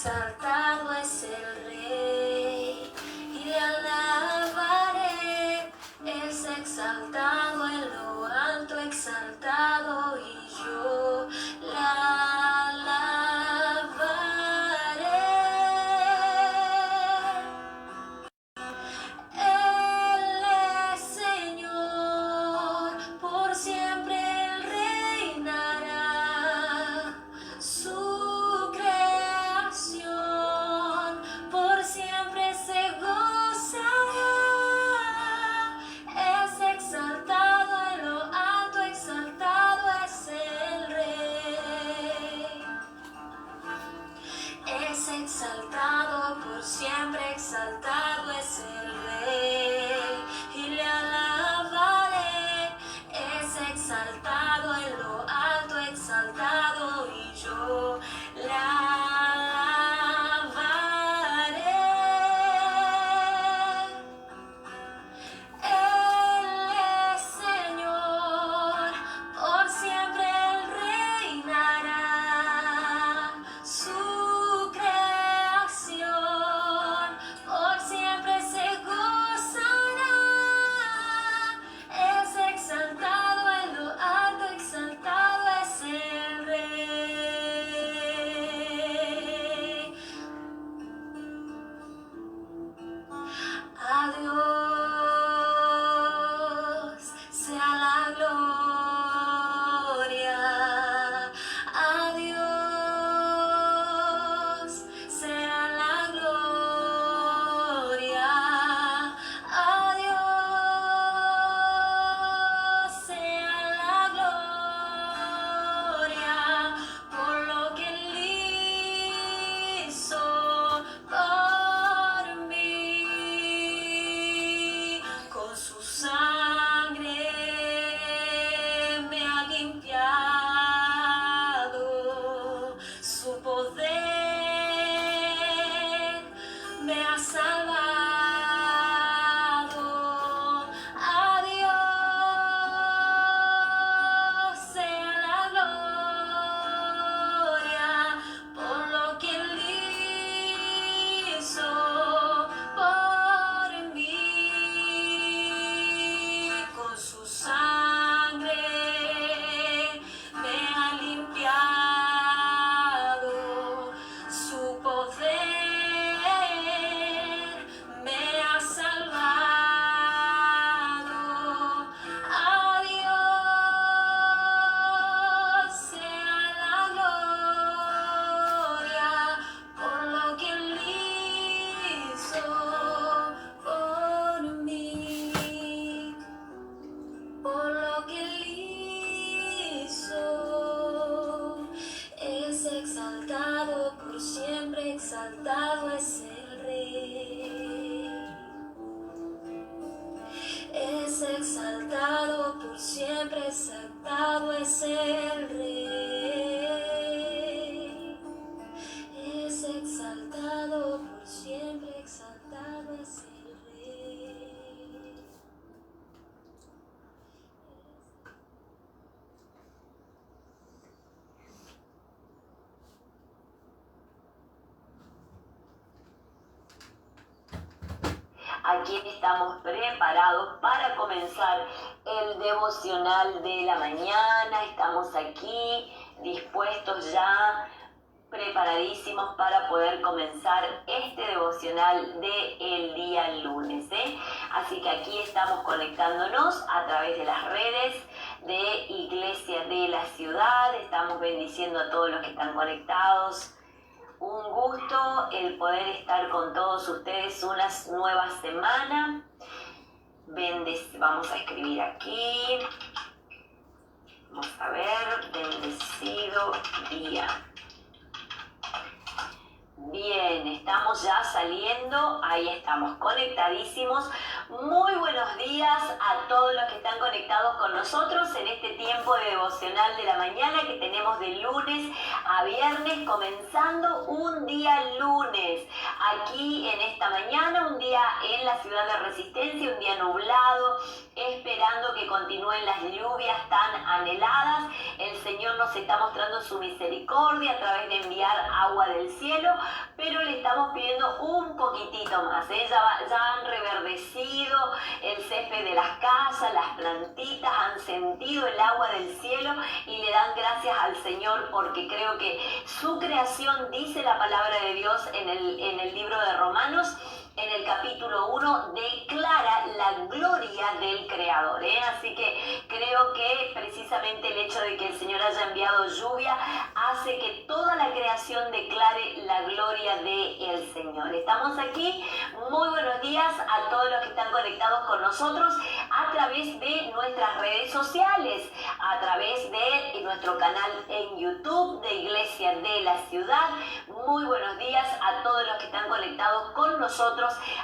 exaltado es el Rey, y le alabaré. Es exaltado en lo alto, exaltado, y yo la alabaré. Él es Señor, por siempre Él reinará. Su creación por siempre se gozará. Es exaltado en lo alto, exaltado es el Rey. Es exaltado por siempre, exaltado es el Rey, y le alabaré. Es exaltado en lo alto, exaltado, y yo le alabaré. Él es Señor, por siempre Él reinará. Su creación por siempre se gozará. Es exaltado en lo alto, exaltado es el Rey. A Dios sea la gloria. A Dios sea la gloria. A Dios sea la gloria por lo que Él hizo por mí. Con su sangre me ha limpiado, su poder me ha salvado. A Dios sea la gloria por lo que Él hizo por mí. Con su sangre me ha limpiado, su poder me ha salvado. A Dios sea la gloria por lo que Él hizo por mí. Por lo que Él hizo. Es exaltado por siempre, exaltado es el Rey. Es exaltado por siempre, exaltado es el Rey. Es exaltado por siempre, exaltado es el Rey. Aquí estamos preparados para comenzar el devocional de la mañana. Estamos aquí dispuestos ya, preparadísimos para poder comenzar este devocional del día lunes, Así que aquí estamos conectándonos a través de las redes de Iglesia de la Ciudad. Estamos bendiciendo a todos los que están conectados. Un gusto el poder estar con todos ustedes una nueva semana. Vamos a escribir aquí. Vamos a ver, bendecido día. Bien, estamos ya saliendo, ahí estamos conectadísimos. Muy buenos días a todos los que están conectados con nosotros en este tiempo de devocional de la mañana que tenemos de lunes a viernes, comenzando un día lunes. Aquí en esta mañana, un día en la ciudad de Resistencia, un día nublado, esperando que continúen las lluvias tan anheladas. El Señor nos está mostrando su misericordia a través de enviar agua del cielo, pero le estamos pidiendo un poquitito más. Ya han reverdecido el césped de las casas, las plantitas han sentido el agua del cielo y le dan gracias al Señor porque creo que su creación, dice la palabra de Dios en el libro de Romanos, en el capítulo 1, declara la gloria del Creador. Así que creo que precisamente el hecho de que el Señor haya enviado lluvia hace que toda la creación declare la gloria del Señor. Estamos aquí. Muy buenos días a todos los que están conectados con nosotros a través de nuestras redes sociales, a través de nuestro canal en YouTube de Iglesia de la Ciudad. Muy buenos días a todos los que están conectados con nosotros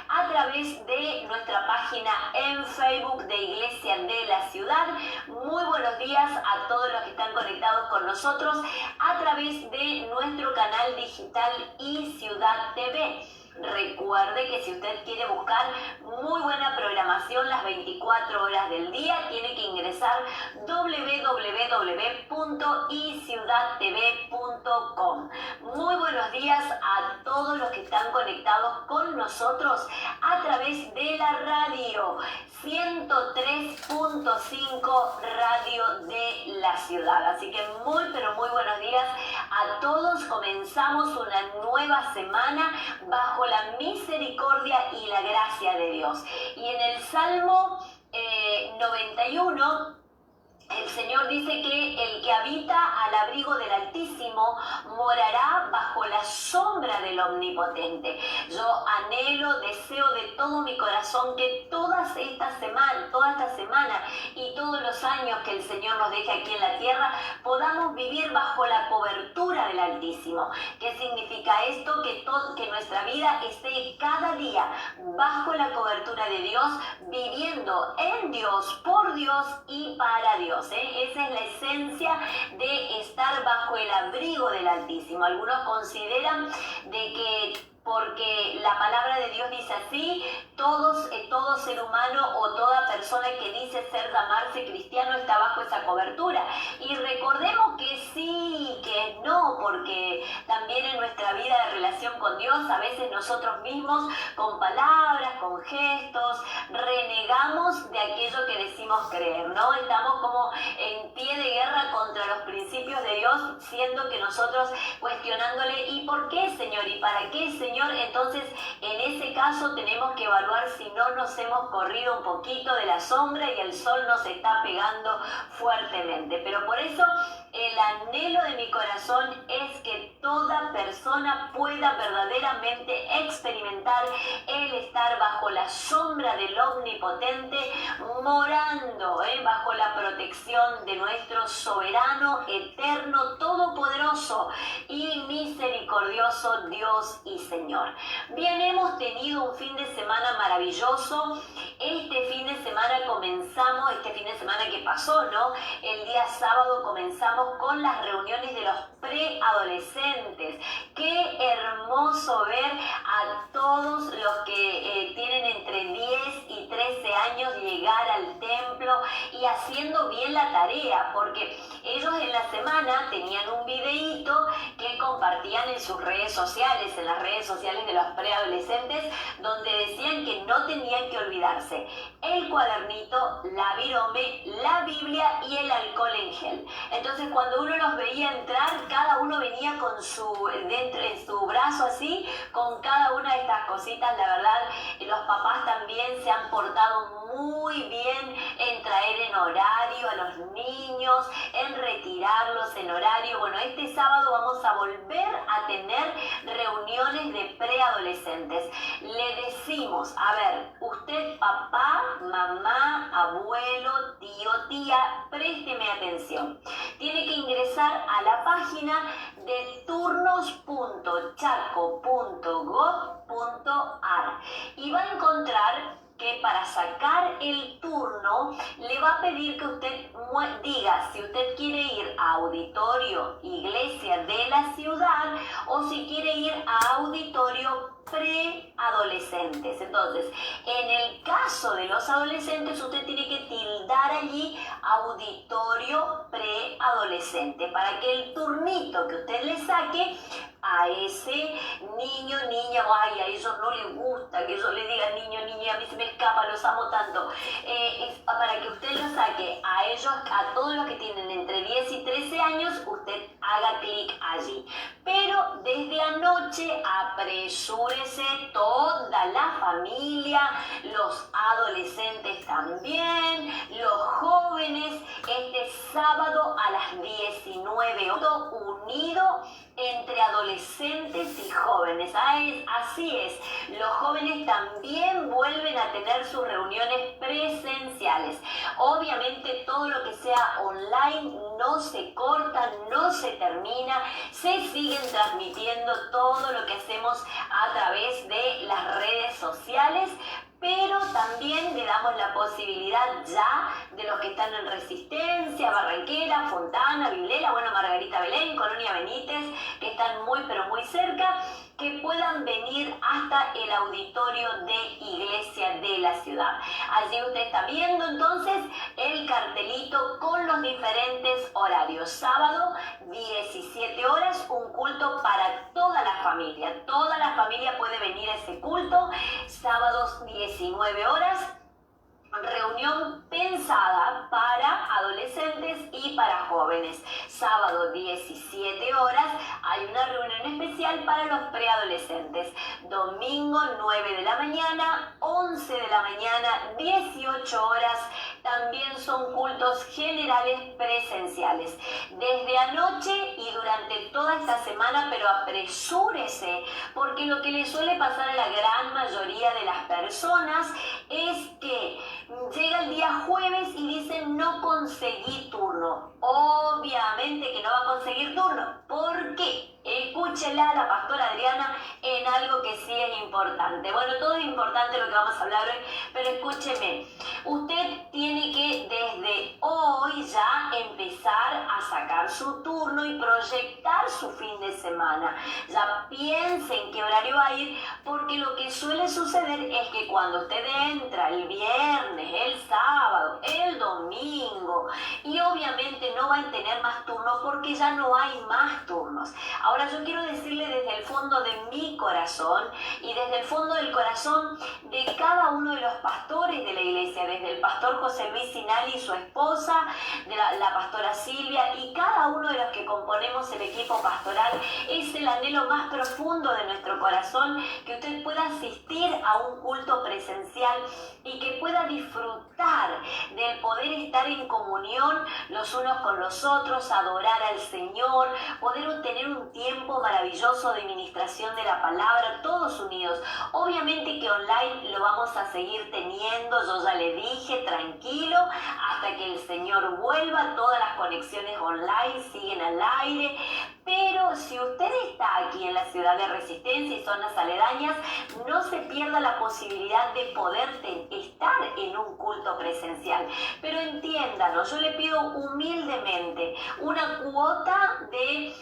a través de nuestra página en Facebook de Iglesia de la Ciudad. Muy buenos días a todos los que están conectados con nosotros a través de nuestro canal digital iCiudad TV. Recuerde que si usted quiere buscar muy buena programación las 24 horas del día, tiene que ingresar www.iciudadtv.com. Muy buenos días a todos los que están conectados con nosotros a través de la radio 103.5 Radio de la Ciudad. Así que muy buenos días a todos. Comenzamos una nueva semana bajo la misericordia y la gracia de Dios. Y en el Salmo 91, el Señor dice que el que habita al abrigo del Altísimo morará bajo la sombra del Omnipotente. Yo anhelo, deseo de todo mi corazón que toda esta semana y todos los años que el Señor nos deje aquí en la tierra, podamos vivir bajo la cobertura del Altísimo. ¿Qué significa esto? Que nuestra vida esté cada día bajo la cobertura de Dios, viviendo en Dios, por Dios y para Dios. Esa es la esencia de estar bajo el abrigo del Altísimo. Algunos consideran de que porque la palabra de Dios dice así, todo ser humano o toda persona que dice llamarse cristiano está bajo esa cobertura. Y recordemos que sí, que no, porque también en nuestra vida de relación con Dios, a veces nosotros mismos, con palabras, con gestos, renegamos de aquello que decimos creer, ¿no? Estamos como en pie de guerra contra los principios de Dios, siendo que nosotros cuestionándole, ¿y por qué, Señor? ¿Y para qué, Señor? Entonces, en ese caso tenemos que evaluar si no nos hemos corrido un poquito de la sombra y el sol nos está pegando fuertemente. Pero por eso el anhelo de mi corazón es que toda persona pueda verdaderamente experimentar el estar bajo la sombra del Omnipotente, morando bajo la protección de nuestro soberano, eterno, todopoderoso y misericordioso Dios y Señor. Bien, hemos tenido un fin de semana maravilloso. Este fin de semana que pasó, ¿no? El día sábado comenzamos con las reuniones de los preadolescentes. Qué hermoso ver a todos los que tienen entre 10 y 13 años llegar al templo y haciendo bien la tarea, porque ellos en la semana tenían un videíto que compartían en sus redes sociales, en las redes sociales de los preadolescentes, donde decían que no tenían que olvidarse el cuadernito, la virome, la Biblia y el alcohol en gel. Entonces, cuando uno los veía entrar, cada uno venía dentro en su brazo así, con cada una de estas cositas. La verdad, los papás también se han portado muy bien en traer en horario a los niños, en retirarlos en horario. Bueno, este sábado vamos a volver a tener reuniones de preadolescentes. Le decimos, a ver, usted papá, mamá, abuelo, tío, tía, présteme atención. Tiene que ingresar a la página de turnos.chaco.gov.ar y va a encontrar que para sacar el turno le va a pedir que usted diga si usted quiere ir a auditorio iglesia de la ciudad o si quiere ir a auditorio preadolescentes. Entonces, en el caso de los adolescentes, usted tiene que tildar allí auditorio preadolescente para que el turnito que usted le saque a ese niño, niña, ay, a ellos no les gusta que yo le diga niño, niña, a mí se me escapa, los amo tanto, es para que usted lo saque a ellos, a todos los que tienen entre 10 y 13 años, usted haga clic allí. Pero desde anoche apresúrese toda la familia, los adolescentes también, los jóvenes, este sábado a las 19 horas, unido entre adolescentes y jóvenes. Así es, los jóvenes también vuelven a tener sus reuniones presenciales. Obviamente todo lo que sea online no se corta, no se termina, se siguen transmitiendo todo lo que hacemos a través de las redes sociales, pero también le damos la posibilidad ya de los que están en Resistencia, Barranquera, Fontana, Vilela, Margarita Belén, Colonia Benítez, que están muy pero muy cerca, que puedan venir hasta el auditorio de Iglesia de la Ciudad. Allí usted está viendo entonces el cartelito con los diferentes horarios. Sábado, 17 horas, un culto para toda la familia. Toda la familia puede venir a ese culto. Sábados, 19 horas. Reunión pensada para adolescentes y para jóvenes. Sábado 17 horas hay una reunión especial para los preadolescentes. Domingo 9 de la mañana, 11 de la mañana, 18 horas. También son cultos generales presenciales. Desde anoche y durante toda esta semana, pero apresúrese, porque lo que le suele pasar a la gran mayoría de las personas es que llega el día jueves y dicen no conseguí turno. Obviamente que no va a conseguir turno. ¿Por qué? Escúchela a la pastora Adriana en algo que sí es importante. Bueno, todo es importante lo que vamos a hablar hoy, pero escúcheme. Usted tiene que desde hoy ya empezar a sacar su turno y proyectar su fin de semana. Ya piense en qué horario va a ir, porque lo que suele suceder es que cuando usted entra el viernes, el sábado, el domingo, y obviamente no va a tener más turnos porque ya no hay más turnos. Ahora yo quiero decirle desde el fondo de mi corazón y desde el fondo del corazón de cada uno de los pastores de la iglesia, desde el pastor José Luis Sinali y su esposa, de la pastora Silvia y cada uno de los que componemos el equipo pastoral, es el anhelo más profundo de nuestro corazón que usted pueda asistir a un culto presencial y que pueda disfrutar del poder estar en comunión los unos con los otros, adorar al Señor, poder tener un tiempo maravilloso de ministración de la palabra, todos unidos. Obviamente que online lo vamos a seguir teniendo, yo ya le dije, tranquilo, hasta que el Señor vuelva, todas las conexiones online siguen al aire. Pero si usted está aquí en la ciudad de Resistencia y zonas aledañas, no se pierda la posibilidad de poder estar en un culto presencial. Pero entiéndalo, yo le pido humildemente una cuota de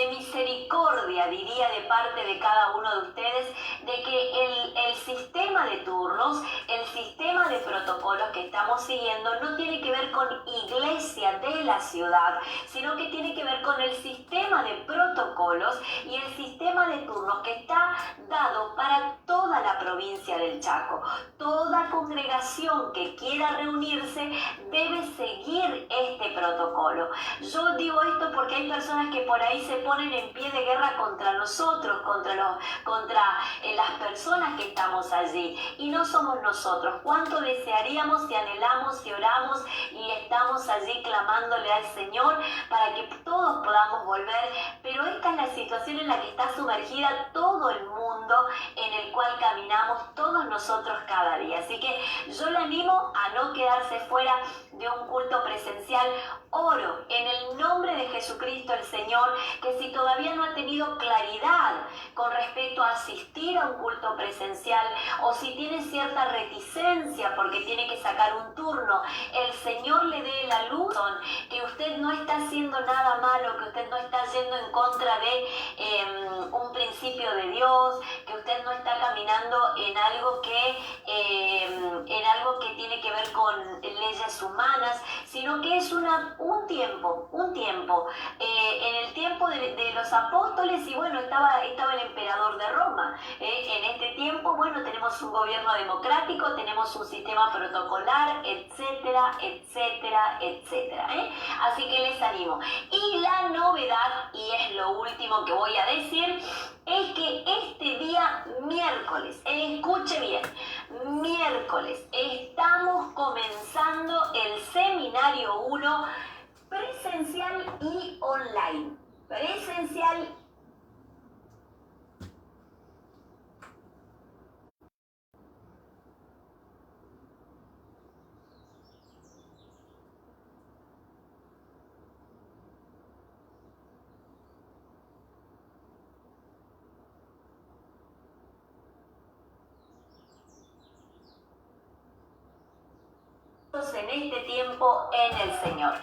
misericordia, diría, de parte de cada uno de ustedes, de que el sistema de turnos, el sistema de protocolos que estamos siguiendo no tiene que ver con Iglesia de la Ciudad, sino que tiene que ver con el sistema de protocolos y el sistema de turnos que está dado para toda la provincia del Chaco. Toda congregación que quiera reunirse debe seguir este protocolo. Yo digo esto porque hay personas que por ahí se ponen en pie de guerra contra nosotros, contra las personas que estamos allí, y no somos nosotros. ¿Cuánto desearíamos y anhelamos y oramos y estamos allí clamándole al Señor para que todos podamos volver? Pero esta es la situación en la que está sumergida todo el mundo, en el cual caminamos todos nosotros cada día. Así que yo le animo a no quedarse fuera de un culto presencial. Oro en el nombre de Jesucristo el Señor, que si todavía no ha tenido tenido claridad con respecto a asistir a un culto presencial, o si tiene cierta reticencia porque tiene que sacar un turno, el Señor le dé la luz, que usted no está haciendo nada malo, que usted no está yendo en contra de un principio de Dios, que usted no está caminando en algo que tiene que ver con leyes humanas, sino que es un tiempo. En el tiempo de los apóstoles, y bueno, estaba el emperador de Roma. En este tiempo, bueno, tenemos un gobierno democrático, tenemos un sistema protocolar, etcétera, etcétera, etcétera. Así que les animo. Y la novedad, y es lo último que voy a decir, es que este día miércoles, escuche bien, miércoles, estamos comenzando el seminario 1 presencial y online. Presencial. En este tiempo en el Señor.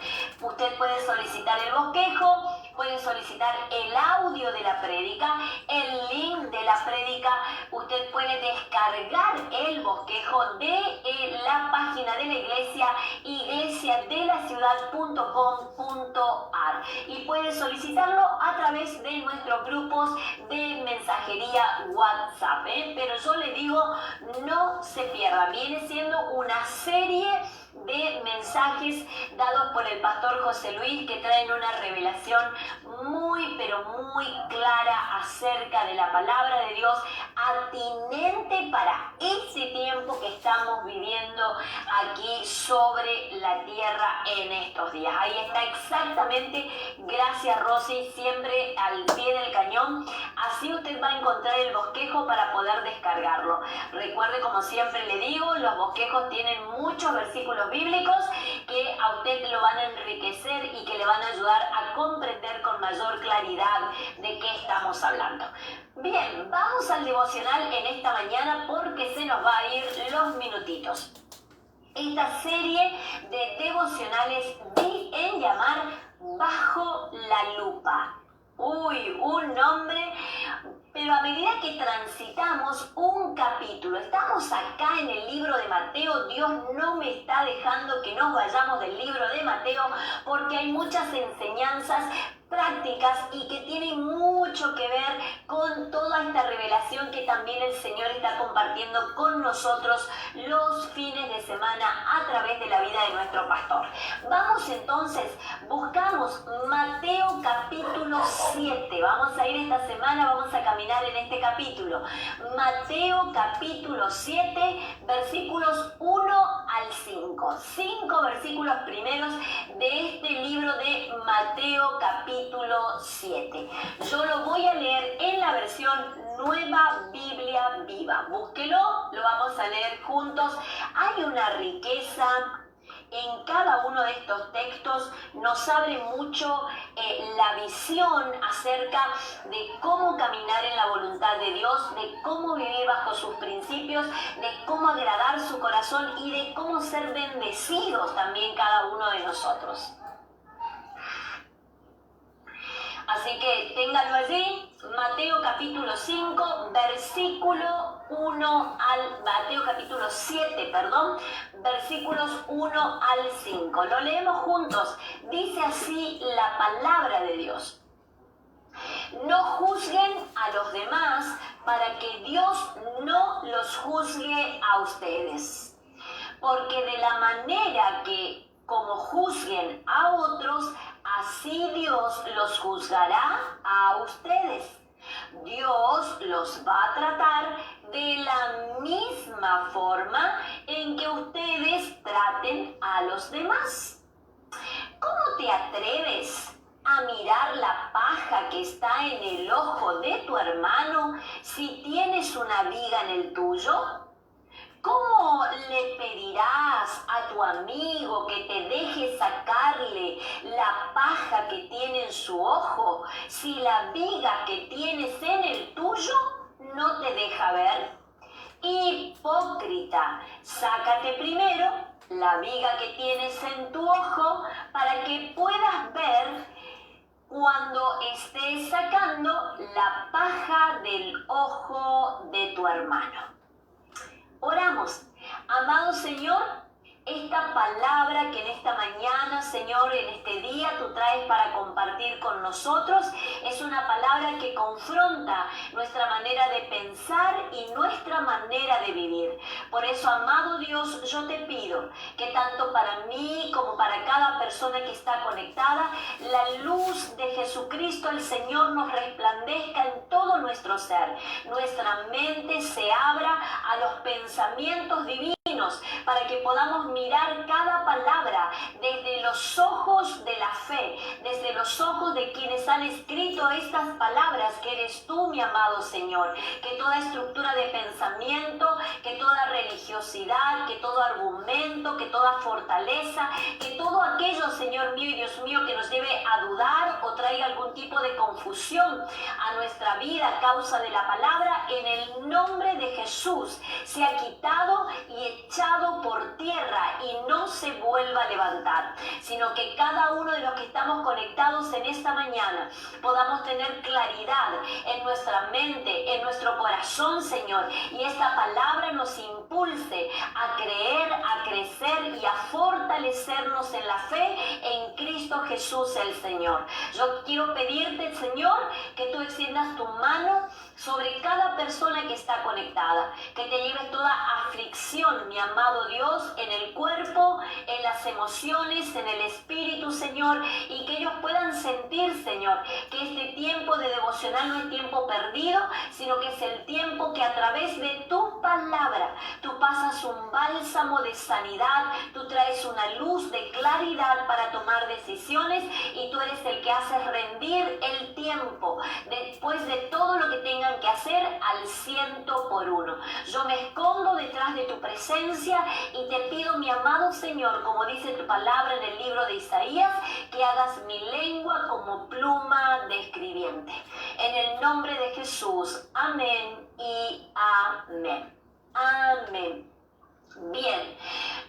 Usted puede solicitar el bosquejo, puede solicitar el audio de la prédica, el link de la prédica. Usted puede descargar el bosquejo de la página de la iglesia, iglesiadelaciudad.com.ar, y puede solicitarlo a través de nuestros grupos de mensajería WhatsApp. Pero yo le digo, no se pierda, viene siendo una serie de mensajes dados por el pastor José Luis que traen una revelación muy, pero muy clara acerca de la palabra de Dios, atinente para ese tiempo que estamos viviendo aquí sobre la tierra en estos días. Ahí está exactamente, gracias Rosy, siempre al pie del cañón. Así usted va a encontrar el bosquejo para poder descargarlo. Recuerde, como siempre le digo, los bosquejos tienen muchos versículos bíblicos que a usted lo van a enriquecer y que le van a ayudar a comprender con mayor claridad de qué estamos hablando. Bien, vamos al devocional en esta mañana porque se nos va a ir los minutitos. Esta serie de devocionales di en llamar Bajo la Lupa. Uy, un nombre, pero a medida que transitamos un capítulo, estamos acá en el libro de Mateo, Dios no me está dejando que nos vayamos del libro de Mateo porque hay muchas enseñanzas prácticas y que tienen mucho que ver con toda esta revelación que también el Señor está compartiendo con nosotros los fines de semana a través de la vida de nuestro pastor. Vamos entonces, buscamos Mateo capítulo 7. Vamos a ir esta semana, vamos a caminar en este capítulo. Mateo capítulo 7, versículos 1 al 5. 5 versículos primeros de este libro de Mateo capítulo 7. Yo lo voy a leer en la versión Nueva Biblia Viva. Búsquelo, lo vamos a leer juntos. Hay una riqueza en cada uno de estos textos, nos abre mucho la visión acerca de cómo caminar en la voluntad de Dios, de cómo vivir bajo sus principios, de cómo agradar su corazón y de cómo ser bendecidos también cada uno de nosotros. Así que ténganlo allí, Mateo capítulo 5, versículo 1 al... Mateo capítulo 7, perdón, versículos 1 al 5. Lo leemos juntos. Dice así la palabra de Dios. No juzguen a los demás para que Dios no los juzgue a ustedes. Porque de la manera que como juzguen a otros, así Dios los juzgará a ustedes. Dios los va a tratar de la misma forma en que ustedes traten a los demás. ¿Cómo te atreves a mirar la paja que está en el ojo de tu hermano si tienes una viga en el tuyo? ¿Cómo le pedirás a tu amigo que te deje sacarle la paja que tiene en su ojo si la viga que tienes en el tuyo no te deja ver? Hipócrita, sácate primero la viga que tienes en tu ojo para que puedas ver cuando estés sacando la paja del ojo de tu hermano. Oramos. Amado Señor, esta palabra que en esta mañana, Señor, en este día tú traes para compartir con nosotros, es una palabra que confronta nuestra manera de pensar y nuestra manera de vivir. Por eso, amado Dios, yo te pido que tanto para mí como para cada persona que está conectada, la luz de Jesucristo, el Señor, nos resplandezca en todo nuestro ser. Nuestra mente se abra a los pensamientos divinos para que podamos mirar cada palabra desde los ojos de la fe, desde los ojos de quienes han escrito estas palabras, que eres tú, mi amado Señor. Que toda estructura de pensamiento, que toda religiosidad, que todo argumento, que toda fortaleza, que todo aquello, Señor mío y Dios mío, que nos lleve a dudar o traiga algún tipo de confusión a nuestra vida a causa de la palabra, en el nombre de Jesús, sea quitado y echado por tierra y no se vuelva a levantar, sino que cada uno de los que estamos conectados en esta mañana podamos tener claridad en nuestra mente, en nuestro corazón, Señor, y esta palabra nos impulse a creer, a crecer y a fortalecernos en la fe en Cristo Jesús el Señor. Yo quiero pedirte, Señor, que tú extiendas tu mano sobre cada persona que está conectada, que te lleves toda aflicción, mi amado Dios, en el cuerpo, en las emociones, en el espíritu, Señor, y que ellos puedan sentir, Señor, que este tiempo de devocional no es tiempo perdido, sino que es el tiempo que a través de tu palabra tú pasas un bálsamo de sanidad, tú traes una luz de claridad para tomar decisiones y tú eres el que haces rendir el tiempo después de todo lo que tengan que hacer al 100%. Yo me escondo detrás de tu presencia y te pido, mi amado Señor, como dice tu palabra en el libro de Isaías, que hagas mi lengua como pluma de escribiente. En el nombre de Jesús, amén y amén. Amén. Bien,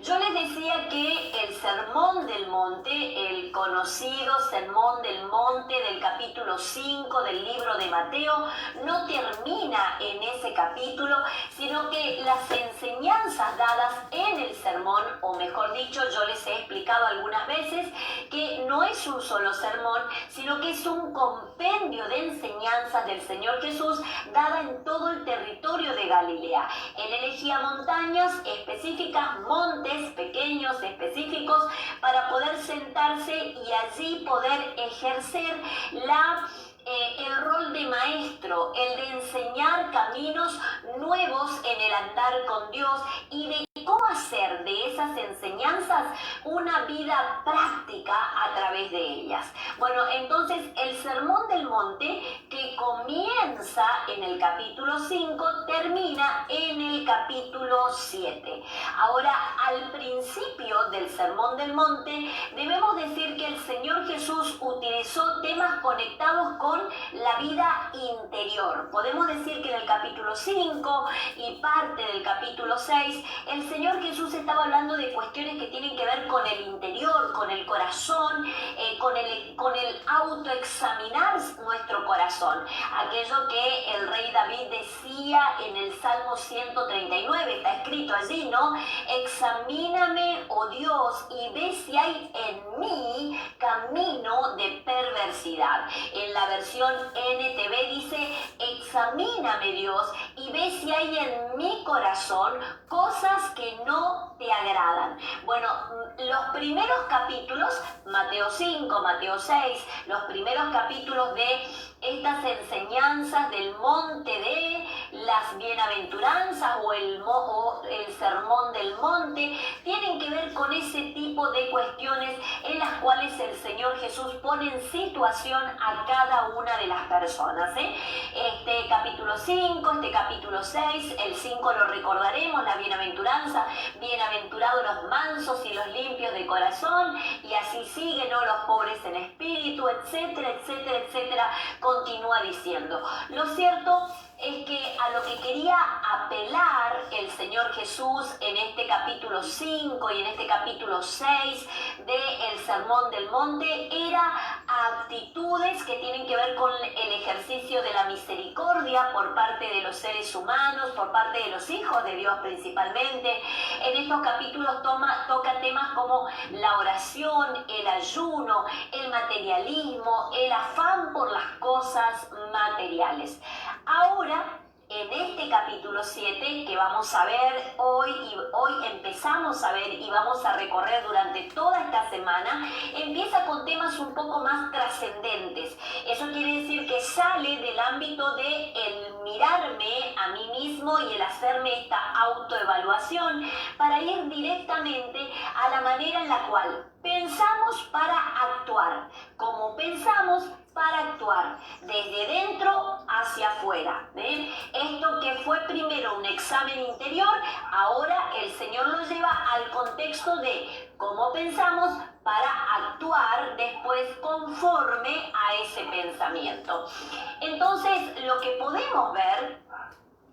yo les decía que el Sermón del Monte, el conocido Sermón del Monte del capítulo 5 del libro de Mateo, no termina en ese capítulo, sino que las enseñanzas dadas en el sermón, o mejor dicho, yo les he explicado algunas veces que no es un solo sermón, sino que es un compendio de enseñanzas del Señor Jesús dada en todo el territorio de Galilea. Él elegía montañas específicas, montes pequeños específicos, para poder sentarse y allí poder ejercer el rol de maestro, el de enseñar caminos nuevos en el andar con Dios y de cómo hacer de esas enseñanzas una vida práctica a través de ellas. Bueno, entonces el Sermón del Monte, que comienza en el capítulo 5, termina en el capítulo 7. Ahora, al principio del Sermón del Monte, debemos decir que el Señor Jesús utilizó temas conectados con la vida interior. Podemos decir que en el capítulo 5 y parte del capítulo 6, el Señor Jesús estaba hablando de cuestiones que tienen que ver con el interior, con el corazón, con el autoexaminar nuestro corazón. Aquello que el rey David decía en el Salmo 139, está escrito allí, ¿no? Examíname, oh Dios, y ve si hay en mí camino de perversidad. En la versión NTV dice, examíname, Dios, y ve si hay en mi corazón cosas que no te agradan. Bueno, los primeros capítulos, Mateo 5, Mateo 6, los primeros capítulos de estas enseñanzas del monte de las bienaventuranzas o el sermón del monte tienen que ver con ese tipo de cuestiones en las cuales el Señor Jesús pone en situación a cada una de las personas. Este capítulo 5, este capítulo 6, el 5 lo recordaremos, la bienaventuranza, bienaventurados los mansos y los limpios de corazón, y así sigue, ¿no? Los pobres en espíritu, etcétera, etcétera, etcétera, continúa diciendo. Lo cierto es que a lo que quería apelar el Señor Jesús en este capítulo 5 y en este capítulo 6 del Sermón del Monte era actitudes que tienen que ver con el ejercicio de la misericordia por parte de los seres humanos, por parte de los hijos de Dios principalmente. En estos capítulos toca temas como la oración, el ayuno, el materialismo, el afán por las cosas materiales. Ahora, en este capítulo 7 que vamos a ver hoy, y hoy empezamos a ver y vamos a recorrer durante toda esta semana, empieza con temas un poco más trascendentes. Eso quiere decir que sale del ámbito de el mirarme a mí mismo y el hacerme esta autoevaluación para ir directamente a la manera en la cual pensamos para actuar, como pensamos para actuar, desde dentro hacia afuera. Esto que fue primero un examen interior, ahora el Señor lo lleva al contexto de cómo pensamos para actuar después conforme a ese pensamiento. Entonces, lo que podemos ver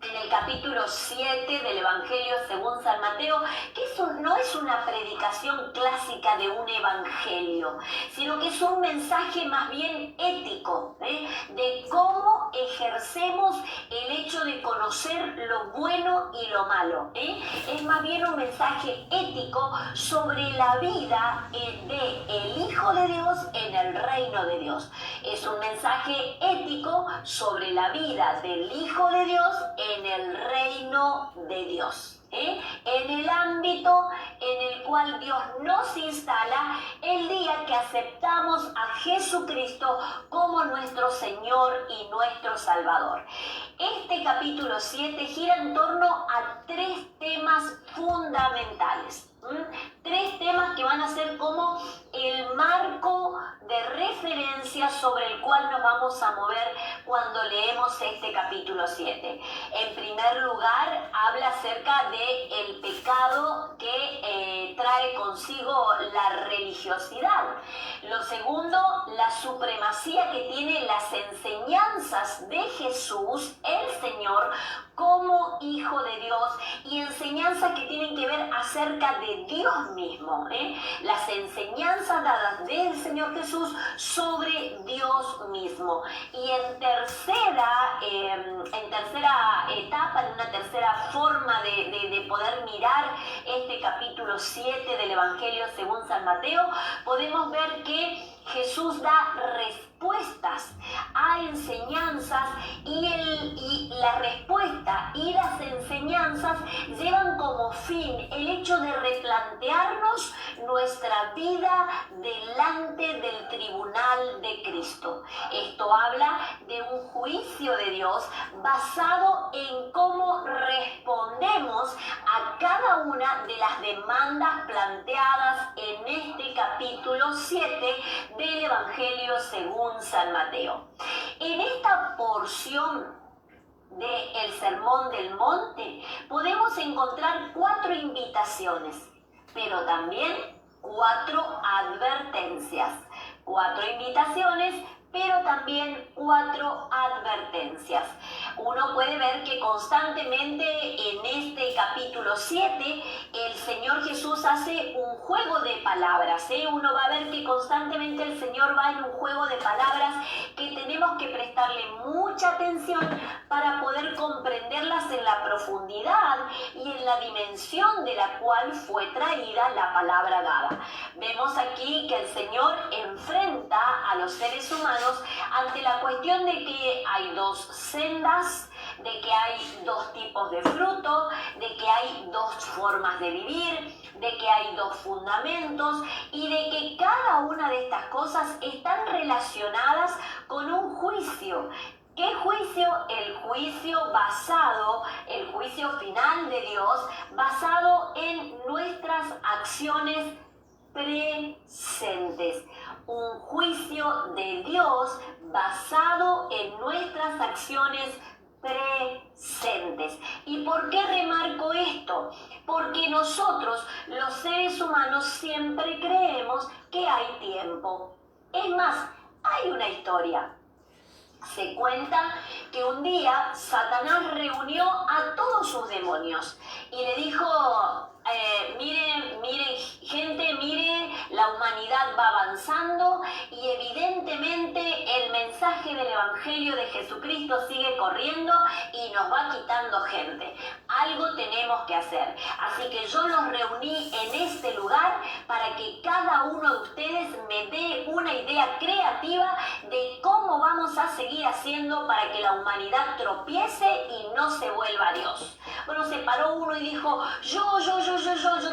en el capítulo 7 del Evangelio según San Mateo, que eso no es una predicación clásica de un evangelio, sino que es un mensaje más bien ético, de cómo ejercemos el hecho de conocer lo bueno y lo malo. Es más bien un mensaje ético sobre la vida del Hijo de Dios en el reino de Dios. Es un mensaje ético sobre la vida del Hijo de Dios en el reino de Dios, en el ámbito en el cual Dios nos instala el día que aceptamos a Jesucristo como nuestro Señor y nuestro Salvador. Este capítulo 7 gira en torno a tres temas fundamentales. Tres temas que van a ser como el marco de referencia sobre el cual nos vamos a mover cuando leemos este capítulo 7. En primer lugar, habla acerca del pecado que trae consigo la religiosidad. Lo segundo, la supremacía que tienen las enseñanzas de Jesús, el Señor, como Hijo de Dios, y enseñanzas que tienen que ver acerca de Dios mismo, las enseñanzas dadas del Señor Jesús sobre Dios mismo. Y en tercera etapa, en una tercera forma de poder mirar este capítulo 7 del Evangelio según San Mateo, podemos ver que Jesús da respuestas a enseñanzas y la respuesta y las enseñanzas llevan como fin el hecho de replantearnos nuestra vida delante del tribunal de Cristo. Esto habla de un juicio de Dios basado en cómo respondemos a cada una de las demandas planteadas en este capítulo 7 del Evangelio según San Mateo. En esta porción del Sermón del Monte podemos encontrar 4 invitaciones, pero también 4 advertencias. 4 invitaciones, pero también 4 advertencias. Uno puede ver que constantemente en este capítulo 7 el Señor Jesús hace un juego de palabras. Uno va a ver que constantemente el Señor va en un juego de palabras que tenemos que prestarle mucha atención para poder comprenderlas en la profundidad y en la dimensión de la cual fue traída la palabra dada. Vemos aquí que el Señor enfrenta a los seres humanos ante la cuestión de que hay 2 sendas, de que hay 2 tipos de fruto, de que hay 2 formas de vivir, de que hay 2 fundamentos y de que cada una de estas cosas están relacionadas con un juicio ¿Qué juicio? El juicio basado, el juicio final de Dios, basado en nuestras acciones presentes. Un juicio de Dios basado en nuestras acciones presentes. ¿Y por qué remarco esto? Porque nosotros, los seres humanos, siempre creemos que hay tiempo. Es más, hay una historia. Se cuenta que un día Satanás reunió a todos sus demonios y le dijo, miren gente, miren, la humanidad va avanzando y evidentemente el mensaje del Evangelio de Jesucristo sigue corriendo y nos va quitando gente. Algo tenemos que hacer. Así que yo los reuní en este lugar para que cada uno de ustedes me dé una idea creativa de cómo vamos a seguir haciendo para que la humanidad tropiece y no se vuelva a Dios. Bueno, se paró uno y dijo, yo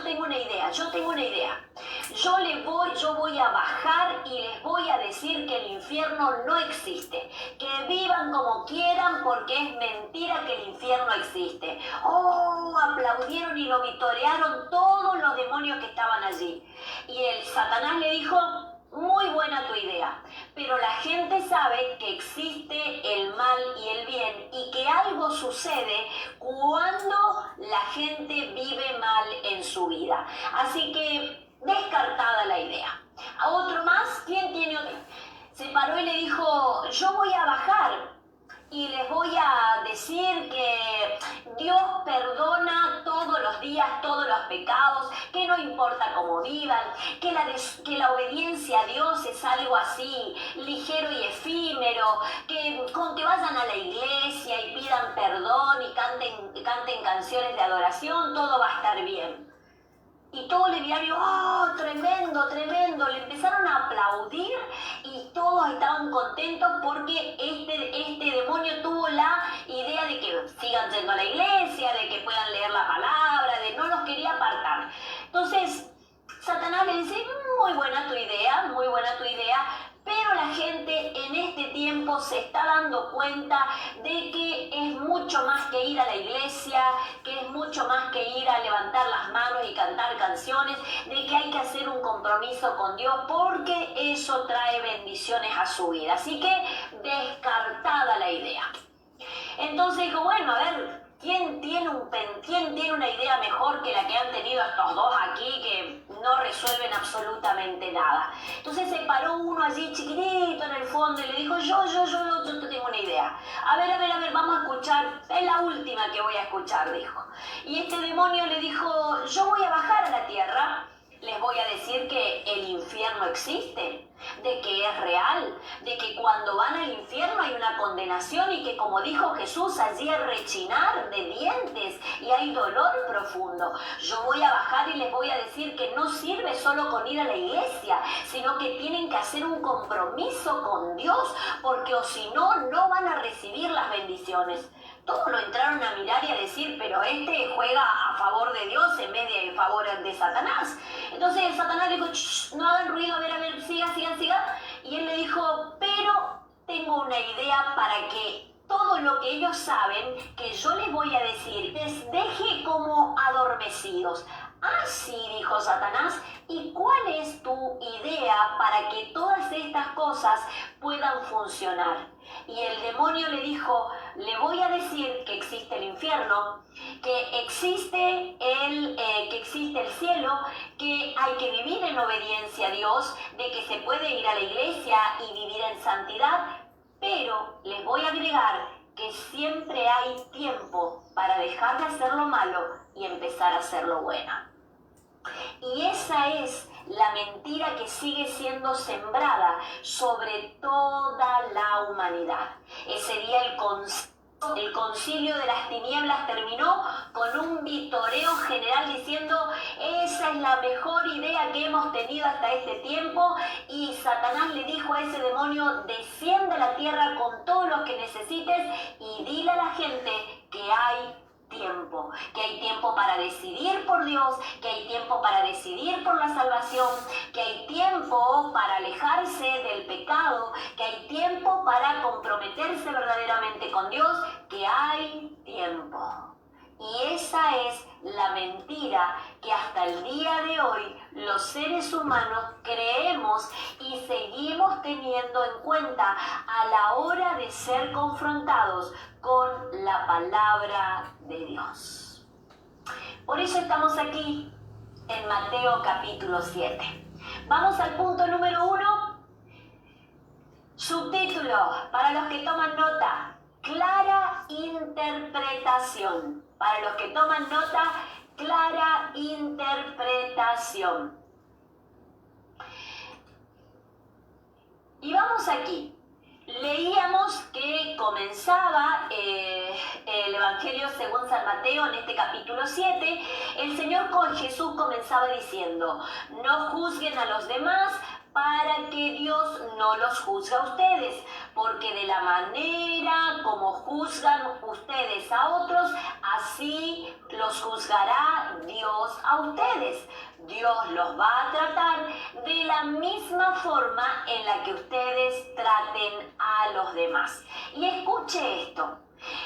tengo una idea, yo voy a bajar y les voy a decir que el infierno no existe, que vivan como quieran porque es mentira que el infierno existe. Oh, aplaudieron y lo vitorearon todos los demonios que estaban allí. Y el Satanás le dijo, muy buena tu idea, pero la gente sabe que existe el mal y el bien y que algo sucede cuando la gente vive mal en su vida. Así que descartada la idea. A otro más, ¿quién tiene otro? Se paró y le dijo, yo voy a bajar y les voy a decir que Dios perdona todos los días todos los pecados, que no importa cómo vivan, que la obediencia a Dios es algo así ligero y efímero, que con que vayan a la iglesia y pidan perdón y canten canciones de adoración, todo va a estar bien. Y todos le miraron, ¡oh, tremendo, tremendo! Le empezaron a aplaudir y todos estaban contentos porque este demonio tuvo la idea de que sigan yendo a la iglesia, de que puedan leer la palabra, de no los quería apartar. Entonces, Satanás le dice, muy buena tu idea, pero la gente en este tiempo se está dando cuenta de que es mucho más que ir a la iglesia, que es mucho más que ir a levantar las manos y cantar canciones, de que hay que hacer un compromiso con Dios porque eso trae bendiciones a su vida. Así que descartada la idea. Entonces dijo, bueno, a ver, ¿quién tiene una idea mejor que la que han tenido estos dos aquí que no resuelven absolutamente nada? Entonces se paró uno allí chiquitito en el fondo y le dijo, yo tengo una idea. A ver, vamos a escuchar, es la última que voy a escuchar, dijo. Y este demonio le dijo, yo voy a bajar a la tierra, les voy a decir que el infierno existe, de que es real, de que cuando van al infierno hay una condenación y que, como dijo Jesús, allí es rechinar de dientes y hay dolor profundo. Yo voy a bajar y les voy a decir que no sirve solo con ir a la iglesia, sino que tienen que hacer un compromiso con Dios, porque o si no, no van a recibir las bendiciones. Todos lo entraron a mirar y a decir, pero este juega a favor de Dios en vez de a favor de Satanás. Entonces el Satanás le dijo, no hagan ruido, a ver, siga. Y él le dijo, pero tengo una idea para que todo lo que ellos saben, que yo les voy a decir, les deje como adormecidos. Ah, sí, dijo Satanás, ¿y cuál es tu idea para que todas estas cosas puedan funcionar? Y el demonio le dijo, le voy a decir que existe el infierno, que existe el cielo, que hay que vivir en obediencia a Dios, de que se puede ir a la iglesia y vivir en santidad, pero les voy a agregar que siempre hay tiempo para dejar de hacer lo malo y empezar a hacer lo bueno. Y esa es la mentira que sigue siendo sembrada sobre toda la humanidad. Ese día el concilio de las tinieblas terminó con un vitoreo general diciendo, esa es la mejor idea que hemos tenido hasta este tiempo, y Satanás le dijo a ese demonio, desciende a la tierra con todos los que necesites y dile a la gente que hay tiempo, que hay tiempo para decidir por Dios, que hay tiempo para decidir por la salvación, que hay tiempo para alejarse del pecado, que hay tiempo para comprometerse verdaderamente con Dios, que hay tiempo. Y esa es la mentira que hasta el día de hoy los seres humanos creemos y seguimos teniendo en cuenta a la hora de ser confrontados con la palabra de Dios. Por eso estamos aquí en Mateo capítulo 7. Vamos al punto número 1. Subtítulo, para los que toman nota, clara interpretación. Para los que toman nota, clara interpretación. Y vamos aquí. Leíamos que comenzaba el Evangelio según San Mateo en este capítulo 7. El Señor Jesús comenzaba diciendo: no juzguen a los demás para que Dios no los juzgue a ustedes, porque de la manera como juzgan ustedes a otros, así los juzgará Dios a ustedes. Dios los va a tratar de la misma forma en la que ustedes traten a los demás. Y escuche esto,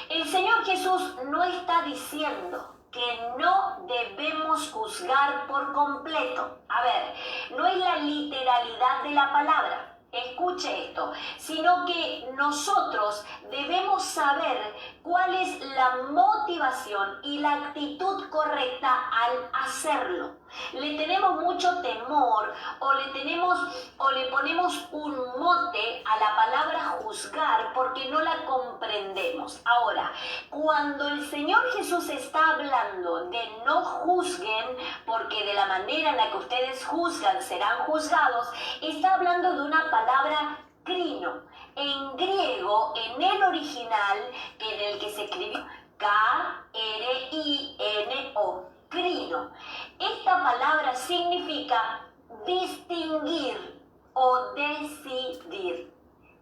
el Señor Jesús no está diciendo que no debemos juzgar por completo. A ver, no es la literalidad de la palabra. Escuche esto, sino que nosotros debemos saber cuál es la motivación y la actitud correcta al hacerlo. Le tenemos mucho temor o le ponemos un mote a la palabra juzgar porque no la comprendemos. Ahora, cuando el Señor Jesús está hablando de no juzguen, porque de la manera en la que ustedes juzgan serán juzgados, está hablando de una palabra crino. En griego, en el original, en el que se escribió K-R-I-N-O, crino. Esta palabra significa distinguir o decidir.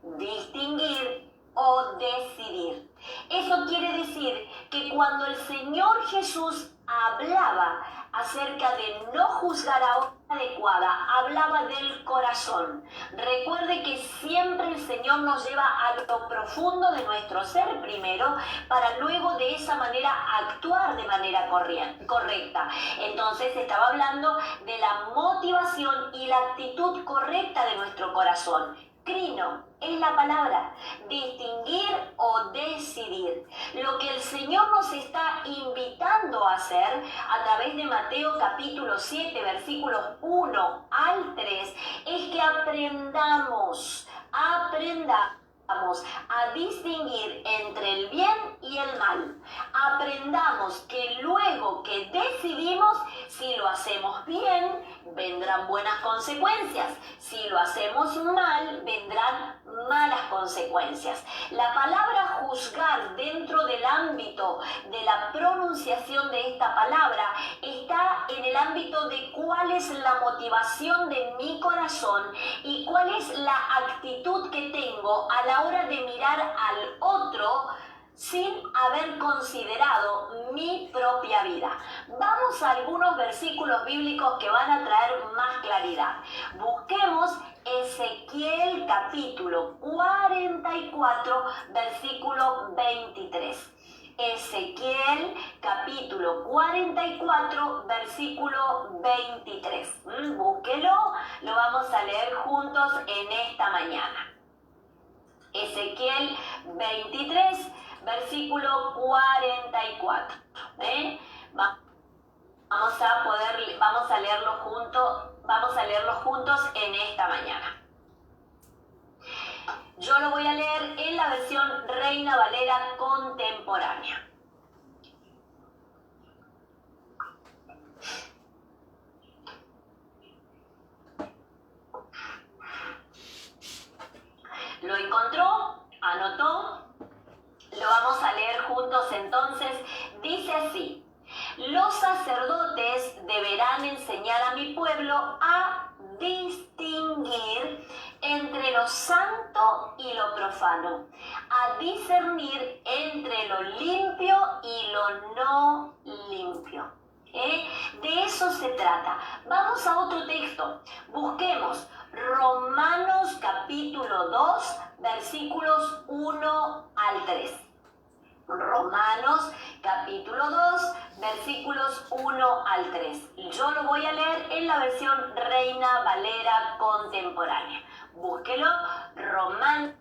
Distinguir o decidir. Eso quiere decir que cuando el Señor Jesús hablaba acerca de no juzgar a otra adecuada, hablaba del corazón. Recuerde que siempre el Señor nos lleva a lo profundo de nuestro ser primero, para luego de esa manera actuar de manera correcta. Entonces estaba hablando de la motivación y la actitud correcta de nuestro corazón. Crino es la palabra, distinguir o decidir. Lo que el Señor nos está invitando a hacer a través de Mateo capítulo 7, versículos 1 al 3, es que aprendamos a distinguir entre el bien y el mal. Aprendamos que luego que decidimos, si lo hacemos bien, vendrán buenas consecuencias. Si lo hacemos mal, vendrán malas consecuencias. La palabra juzgar dentro del ámbito de la pronunciación de esta palabra está en el ámbito de cuál es la motivación de mi corazón y cuál es la actitud que tengo a la hora de mirar al otro sin haber considerado mi propia vida. Vamos a algunos versículos bíblicos que van a traer más claridad. Busquemos Ezequiel capítulo 44, versículo 23. Ezequiel capítulo 44, versículo 23. Búsquelo, lo vamos a leer juntos en esta mañana. Ezequiel 23, versículo 44. Vamos a leerlo juntos en esta mañana. Yo lo voy a leer en la versión Reina Valera contemporánea. ¿Lo encontró? ¿Anotó? Lo vamos a leer juntos entonces. Dice así: los sacerdotes deberán enseñar a mi pueblo a distinguir entre lo santo y lo profano, a discernir entre lo limpio y lo lo no limpio. De eso se trata. Vamos a otro texto. Busquemos Romanos capítulo 2, versículos 1 al 3. Romanos capítulo 2, versículos 1 al 3. Yo lo voy a leer en la versión Reina Valera contemporánea. Búsquelo, Romanos.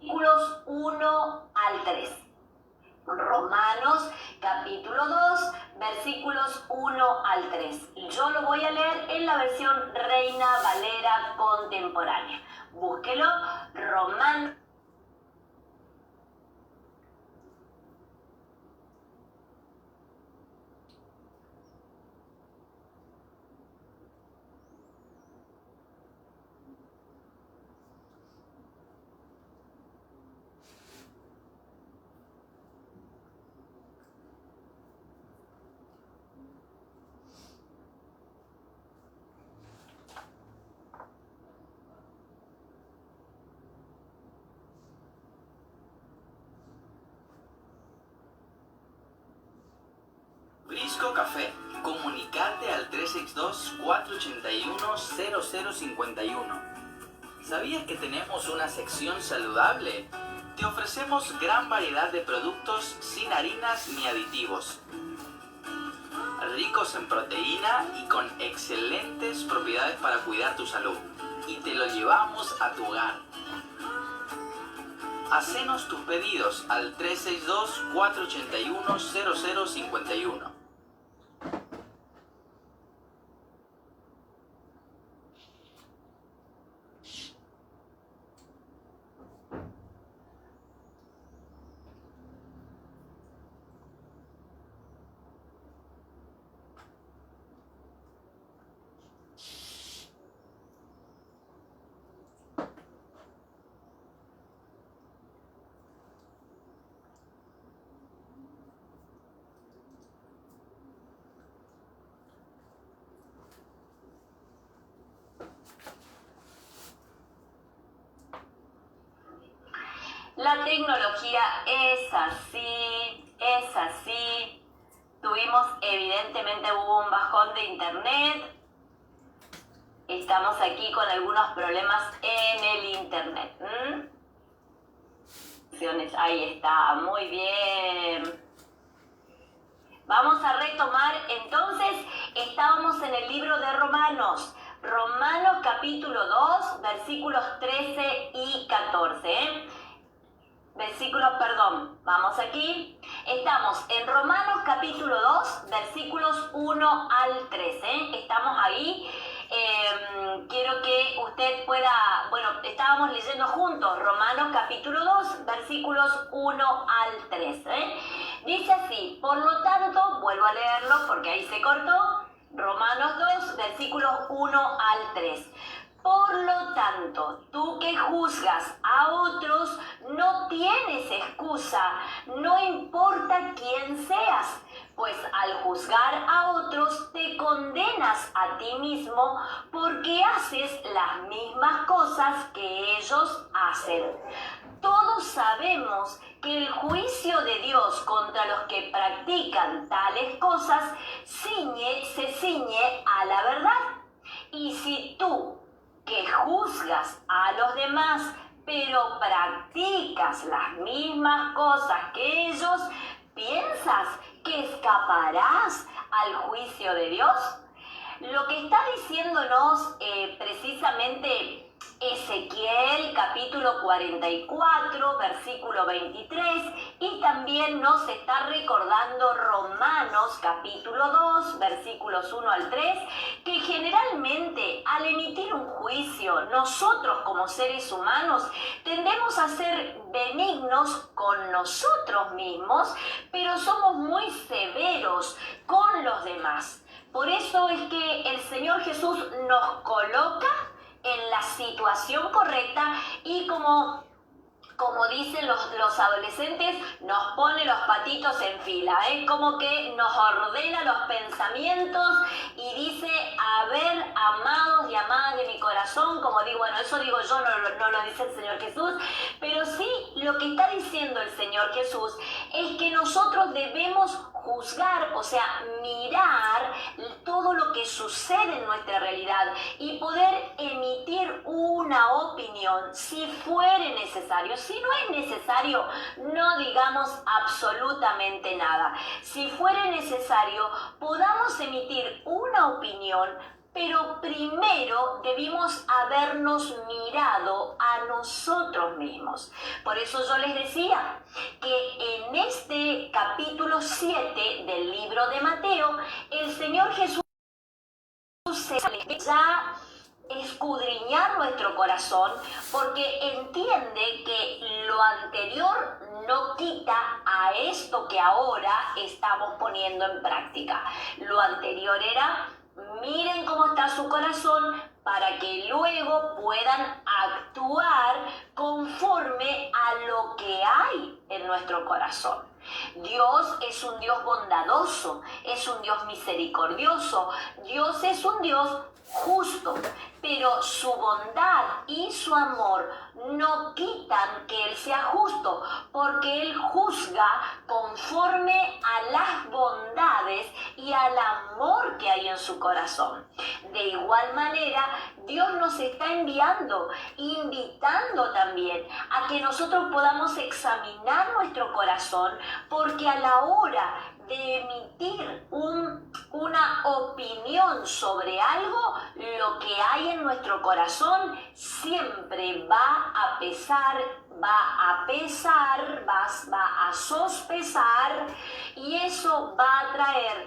Versículos 1 al 3. Romanos capítulo 2, versículos 1 al 3. Yo lo voy a leer en la versión Reina Valera contemporánea. Búsquelo, Romanos. Brisco Café. Comunicate al 362-481-0051. ¿Sabías que tenemos una sección saludable? Te ofrecemos gran variedad de productos sin harinas ni aditivos, ricos en proteína y con excelentes propiedades para cuidar tu salud. Y te lo llevamos a tu hogar. Hacenos tus pedidos al 362-481-0051. La tecnología es así, es así. Tuvimos, evidentemente hubo un bajón de internet. Estamos aquí con algunos problemas en el internet. Ahí está, muy bien. Vamos a retomar, entonces, estábamos en el libro de Romanos. Romanos capítulo 2, versículos 13 y 14. Vamos aquí. Estamos en Romanos capítulo 2, versículos 1 al 13. Estamos ahí. Quiero que usted pueda, estábamos leyendo juntos Romanos capítulo 2, versículos 1 al 13. Dice así, por lo tanto, vuelvo a leerlo porque ahí se cortó. Romanos 2, versículos 1 al 3. Por lo tanto, tú que juzgas a otros, no tienes excusa, no importa quién seas, pues al juzgar a otros te condenas a ti mismo porque haces las mismas cosas que ellos hacen. Todos sabemos que el juicio de Dios contra los que practican tales cosas se ciñe a la verdad. Y si tú, que juzgas a los demás, pero practicas las mismas cosas que ellos, ¿piensas que escaparás al juicio de Dios? Lo que está diciéndonos precisamente Ezequiel capítulo 44, versículo 23, y también nos está recordando Romanos capítulo 2, versículos 1 al 3, que generalmente al emitir un juicio, nosotros como seres humanos tendemos a ser benignos con nosotros mismos, pero somos muy severos con los demás. Por eso es que el Señor Jesús nos coloca en la situación correcta y como dicen los adolescentes, nos pone los patitos en fila, como que nos ordena los pensamientos y dice, a ver, amados y amadas de mi corazón, como digo, bueno, eso digo yo, no lo dice el Señor Jesús, pero sí lo que está diciendo el Señor Jesús es que nosotros debemos juzgar, o sea, mirar todo lo que sucede en nuestra realidad y poder emitir una opinión si fuere necesario. Si no es necesario, no digamos absolutamente nada. Si fuere necesario, podamos emitir una opinión, pero primero debimos habernos mirado a nosotros mismos. Por eso yo les decía que en este capítulo 7 del libro de Mateo, el Señor Jesús ya escudriñar nuestro corazón porque entiende que lo anterior no quita a esto que ahora estamos poniendo en práctica. Lo anterior era: miren cómo está su corazón para que luego puedan actuar conforme a lo que hay en nuestro corazón. Dios es un Dios bondadoso, es un Dios misericordioso, Dios es un Dios justo, pero su bondad y su amor no quitan que Él sea justo, porque Él juzga conforme a las bondades y al amor que hay en su corazón. De igual manera, Dios nos está invitando también a que nosotros podamos examinar nuestro corazón, porque a la hora de emitir una opinión sobre algo, lo que hay en nuestro corazón siempre va a pesar, va a sospesar, y eso va a traer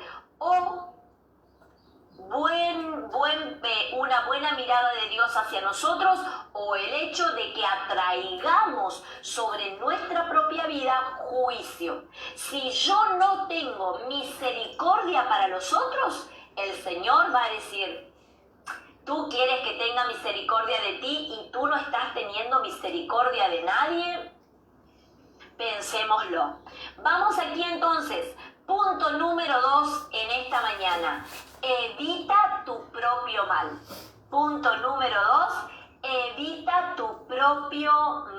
una buena mirada de Dios hacia nosotros, o el hecho de que atraigamos sobre nuestra propia vida juicio. Si yo no tengo misericordia para los otros, el Señor va a decir: tú quieres que tenga misericordia de ti y tú no estás teniendo misericordia de nadie. Pensémoslo. Vamos aquí entonces. Punto número 2 en esta mañana: evita tu propio mal. Punto número 2, evita tu propio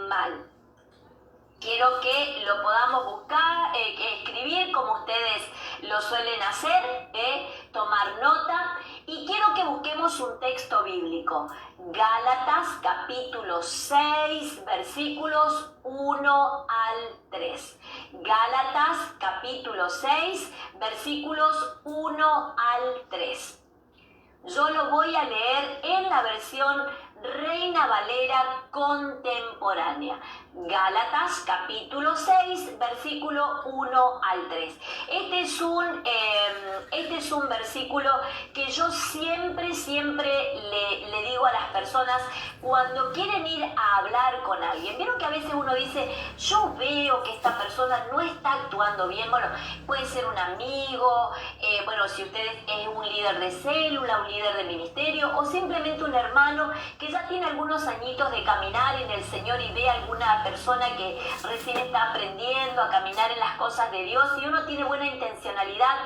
mal. Quiero que lo podamos buscar, escribir como ustedes lo suelen hacer, tomar nota, y quiero que busquemos un texto bíblico. Gálatas capítulo 6, versículos 1 al 3. Gálatas capítulo 6, versículos 1 al 3. Yo lo voy a leer en la versión Reina Valera contemporánea. Gálatas capítulo 6, versículo 1 al 3. Este es un versículo que yo siempre le digo a las personas cuando quieren ir a hablar con alguien. Vieron que a veces uno dice: yo veo que esta persona no está actuando bien. Bueno, puede ser un amigo, si usted es un líder de célula, un líder de ministerio, o simplemente un hermano que ya tiene algunos añitos de caminar en el Señor y ve a alguna persona que recién está aprendiendo a caminar en las cosas de Dios, y uno tiene buena intencionalidad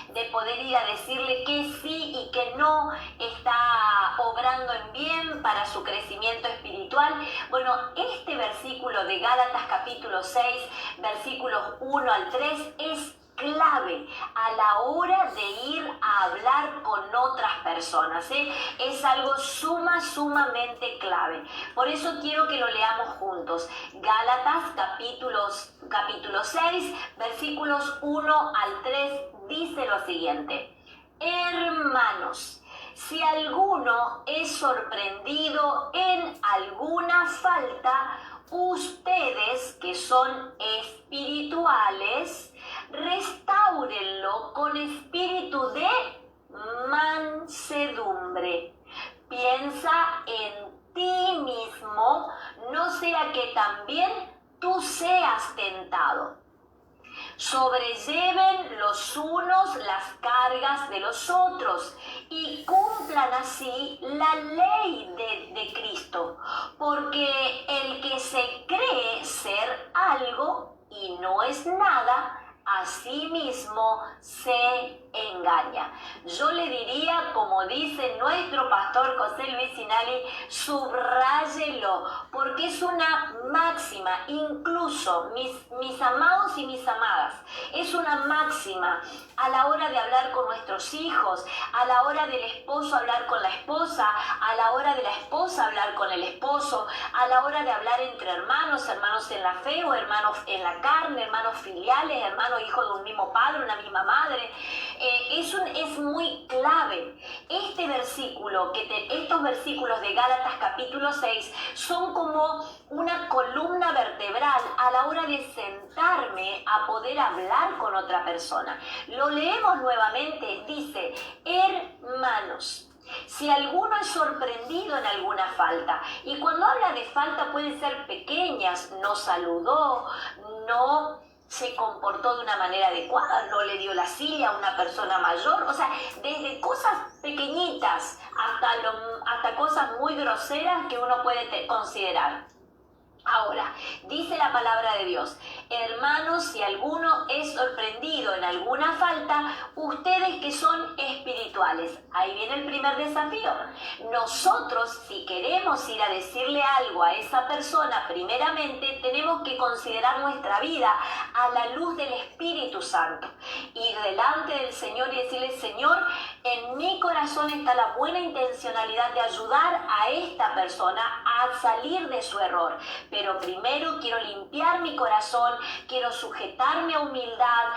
de poder ir a decirle que sí y que no está obrando en bien para su crecimiento espiritual. Bueno, este versículo de Gálatas capítulo 6, versículos 1 al 3 es clave a la hora de ir a hablar con otras personas, Es algo sumamente clave. Por eso quiero que lo leamos juntos. Gálatas capítulo 6, versículos 1 al 3 dice lo siguiente: hermanos, si alguno es sorprendido en alguna falta, ustedes que son espirituales, restáurenlo con espíritu de mansedumbre. Piensa en ti mismo, no sea que también tú seas tentado. Sobrelleven los unos las cargas de los otros y cumplan así la ley de Cristo, porque el que se cree ser algo y no es nada, a sí mismo se engaña. Yo le diría, como dice nuestro pastor José Luis Sinali, subráyelo, porque es una máxima, incluso mis amados y mis amadas, es una máxima a la hora de hablar con nuestros hijos, a la hora del esposo hablar con la esposa, a la hora de la esposa hablar con el esposo, a la hora de hablar entre hermanos, hermanos en la fe o hermanos en la carne, hermanos filiales, hermanos hijos de un mismo padre, una misma madre. Es muy clave. Este versículo, estos versículos de Gálatas capítulo 6 son como una columna vertebral a la hora de sentarme a poder hablar con otra persona. Lo leemos nuevamente, dice, hermanos, si alguno es sorprendido en alguna falta, y cuando habla de falta pueden ser pequeñas, no saludó, no se comportó de una manera adecuada, no le dio la silla a una persona mayor, o sea, desde cosas pequeñitas hasta cosas muy groseras que uno puede considerar. Ahora, dice la palabra de Dios, hermanos, si alguno es sorprendido en alguna falta, ustedes que son espirituales, ahí viene el primer desafío. Nosotros, si queremos ir a decirle algo a esa persona, primeramente tenemos que considerar nuestra vida a la luz del Espíritu Santo. Ir delante del Señor y decirle, Señor, en mi corazón está la buena intencionalidad de ayudar a esta persona a salir de su error. Pero primero quiero limpiar mi corazón, quiero sujetarme a humildad.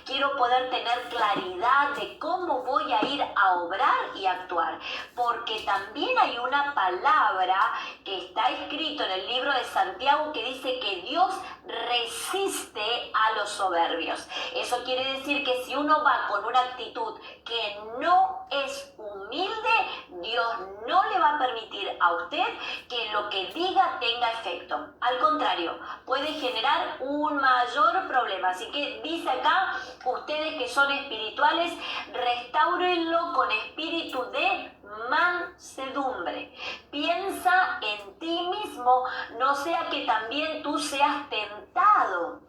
Quiero poder tener claridad de cómo voy a ir a obrar y actuar, porque también hay una palabra que está escrito en el libro de Santiago que dice que Dios resiste a los soberbios. Eso quiere decir que si uno va con una actitud que no es humilde, Dios no le va a permitir a usted que lo que diga tenga efecto. Al contrario, puede generar un mayor problema. Así que dice acá, ustedes que son espirituales, restáurenlo con espíritu de mansedumbre. Piensa en ti mismo, no sea que también tú seas tentado.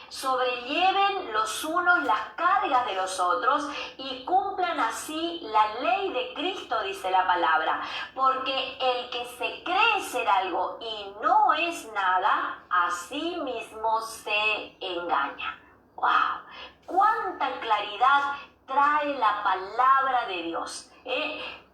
Sobrelleven los unos las cargas de los otros y cumplan así la ley de Cristo, dice la palabra. Porque el que se cree ser algo y no es nada, a sí mismo se engaña. ¡Wow! ¡Cuánta claridad trae la palabra de Dios!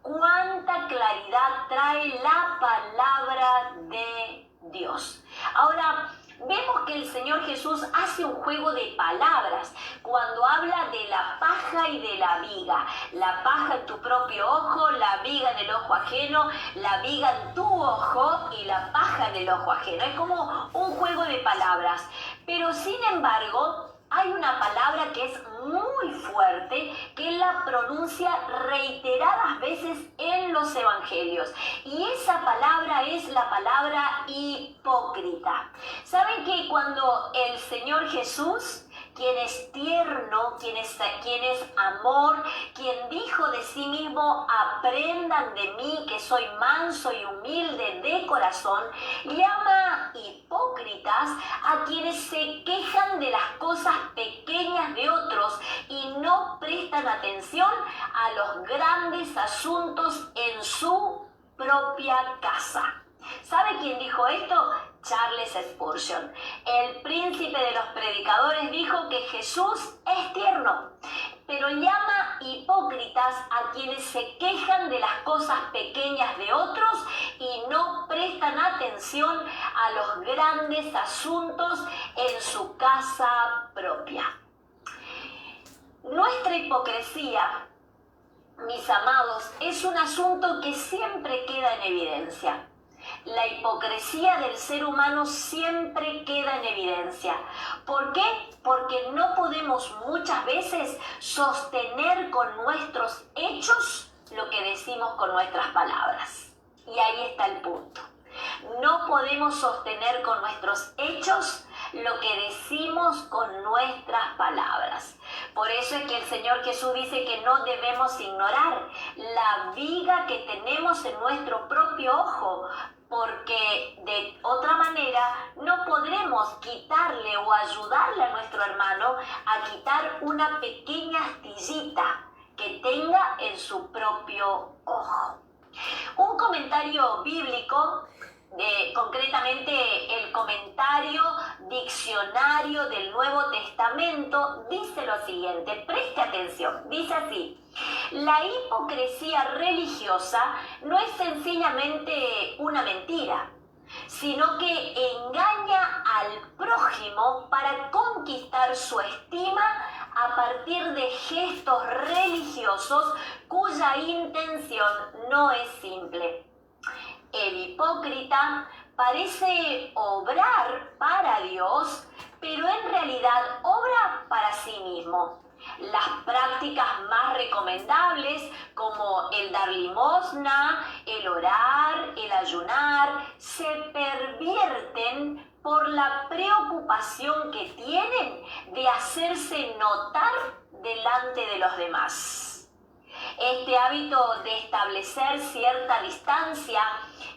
¡Cuánta claridad trae la palabra de Dios! Ahora, vemos que el Señor Jesús hace un juego de palabras cuando habla de la paja y de la viga. La paja en tu propio ojo, la viga en el ojo ajeno, la viga en tu ojo y la paja en el ojo ajeno. Es como un juego de palabras. Pero sin embargo, hay una palabra que es muy fuerte, que él la pronuncia reiteradas veces en los evangelios. Y esa palabra es la palabra hipócrita. ¿Saben que cuando el Señor Jesús quien es tierno, quien es amor, quien dijo de sí mismo, aprendan de mí que soy manso y humilde de corazón, llama hipócritas a quienes se quejan de las cosas pequeñas de otros y no prestan atención a los grandes asuntos en su propia casa. ¿Sabe quién dijo esto? Charles Spurgeon. El príncipe de los predicadores dijo que Jesús es tierno, pero llama hipócritas a quienes se quejan de las cosas pequeñas de otros y no prestan atención a los grandes asuntos en su casa propia. Nuestra hipocresía, mis amados, es un asunto que siempre queda en evidencia. La hipocresía del ser humano siempre queda en evidencia. ¿Por qué? Porque no podemos muchas veces sostener con nuestros hechos lo que decimos con nuestras palabras. Y ahí está el punto. No podemos sostener con nuestros hechos lo que decimos con nuestras palabras. Por eso es que el Señor Jesús dice que no debemos ignorar la viga que tenemos en nuestro propio ojo, porque de otra manera no podremos quitarle o ayudarle a nuestro hermano a quitar una pequeña astillita que tenga en su propio ojo. Un comentario bíblico, concretamente el comentario diccionario del Nuevo Testamento, dice lo siguiente, preste atención, dice así: la hipocresía religiosa no es sencillamente una mentira, sino que engaña al prójimo para conquistar su estima a partir de gestos religiosos cuya intención no es simple. El hipócrita parece obrar para Dios, pero en realidad obra para sí mismo. Las prácticas más recomendables, como el dar limosna, el orar, el ayunar, se pervierten por la preocupación que tienen de hacerse notar delante de los demás. Este hábito de establecer cierta distancia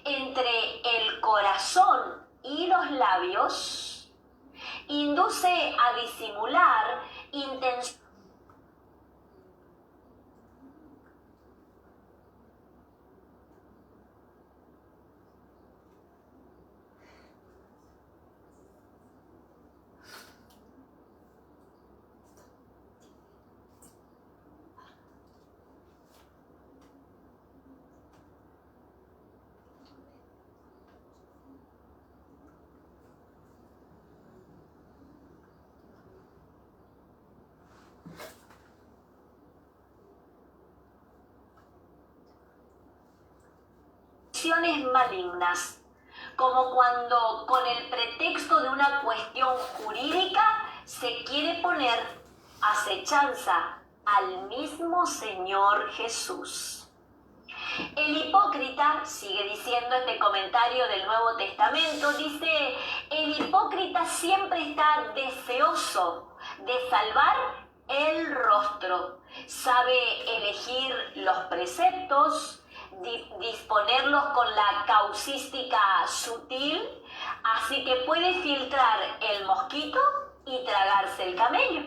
entre el corazón y los labios induce a disimular intenciones malignas, como cuando con el pretexto de una cuestión jurídica se quiere poner acechanza al mismo Señor Jesús. El hipócrita, sigue diciendo este comentario del Nuevo Testamento, dice: el hipócrita siempre está deseoso de salvar el rostro, sabe elegir los preceptos, disponerlos con la causística sutil, así que puede filtrar el mosquito y tragarse el camello,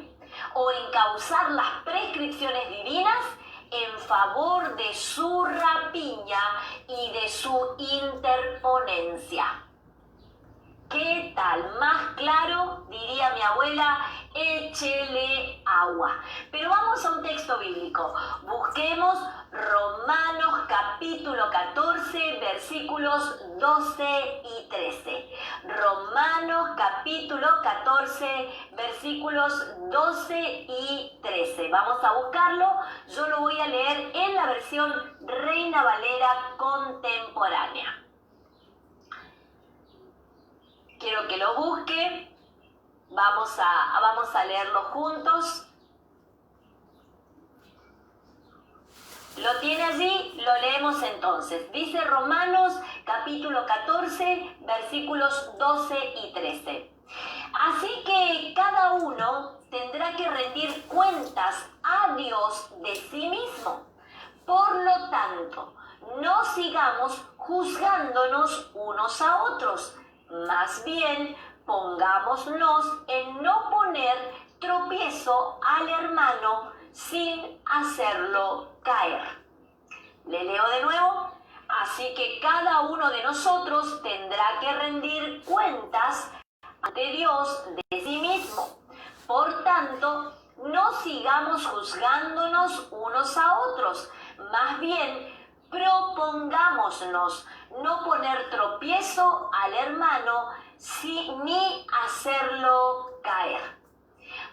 o encauzar las prescripciones divinas en favor de su rapiña y de su interponencia. ¿Qué tal? Más claro, diría mi abuela, échele agua. Pero vamos a un texto bíblico. Busquemos Romanos capítulo 14, versículos 12 y 13. Romanos capítulo 14, versículos 12 y 13. Vamos a buscarlo. Yo lo voy a leer en la versión Reina Valera contemporánea. Quiero que lo busque. Vamos a leerlo juntos. ¿Lo tiene allí? Lo leemos entonces. Dice Romanos capítulo 14, versículos 12 y 13. Así que cada uno tendrá que rendir cuentas a Dios de sí mismo. Por lo tanto, no sigamos juzgándonos unos a otros. Más bien, pongámonos en no poner tropiezo al hermano sin hacerlo caer. Le leo de nuevo. Así que cada uno de nosotros tendrá que rendir cuentas ante Dios de sí mismo. Por tanto, no sigamos juzgándonos unos a otros. Más bien, propongámonos no poner tropiezo al hermano ni hacerlo caer.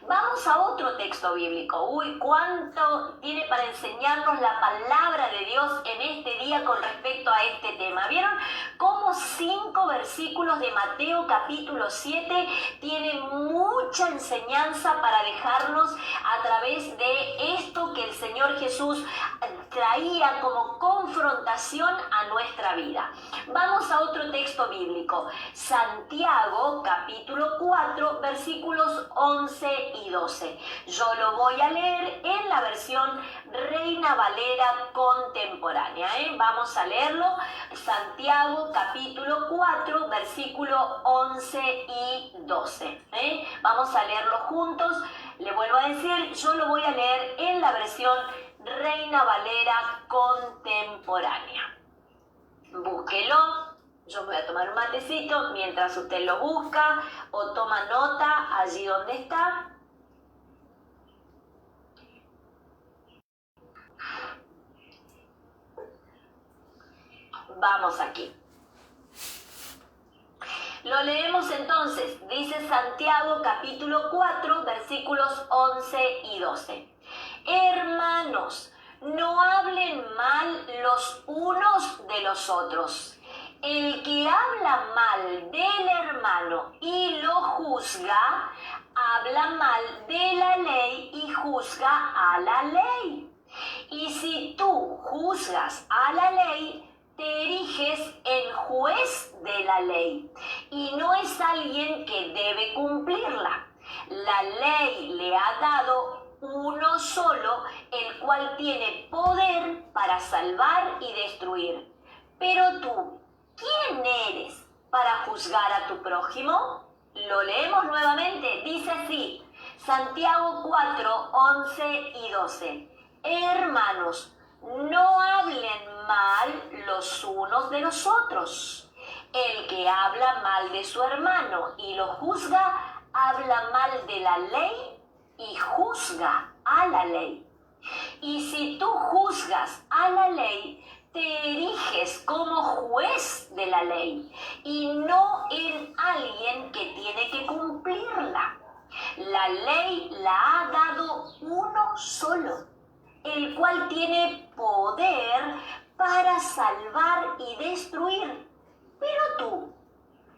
Vamos a otro texto bíblico. Uy, cuánto tiene para enseñarnos la palabra de Dios en este día con respecto a este tema. ¿Vieron cómo 5 versículos de Mateo capítulo 7 tienen mucha enseñanza para dejarnos a través de esto que el Señor Jesús traía como confrontación a nuestra vida? Vamos a otro texto bíblico. Santiago capítulo 4 versículos 11 y 12. Yo lo voy a leer en la versión Reina Valera contemporánea. Vamos a leerlo. Santiago capítulo 4 versículo 11 y 12. Vamos a leerlo juntos. Le vuelvo a decir, yo lo voy a leer en la versión Reina Valera contemporánea. Búsquelo. Yo me voy a tomar un matecito mientras usted lo busca o toma nota allí donde está. Vamos aquí. Lo leemos entonces. Dice Santiago capítulo 4 versículos 11 y 12. Hermanos, no hablen mal los unos de los otros. El que habla mal del hermano y lo juzga, habla mal de la ley y juzga a la ley. Y si tú juzgas a la ley, te eriges en juez de la ley, y no es alguien que debe cumplirla. La ley le ha dado uno solo, el cual tiene poder para salvar y destruir. Pero tú, ¿quién eres para juzgar a tu prójimo? Lo leemos nuevamente, dice así, Santiago 4, 11 y 12. Hermanos, no hablen mal los unos de los otros. El que habla mal de su hermano y lo juzga, habla mal de la ley y juzga a la ley. Y si tú juzgas a la ley, te eriges como juez de la ley y no en alguien que tiene que cumplirla. La ley la ha dado uno solo, el cual tiene poder para salvar y destruir. Pero tú,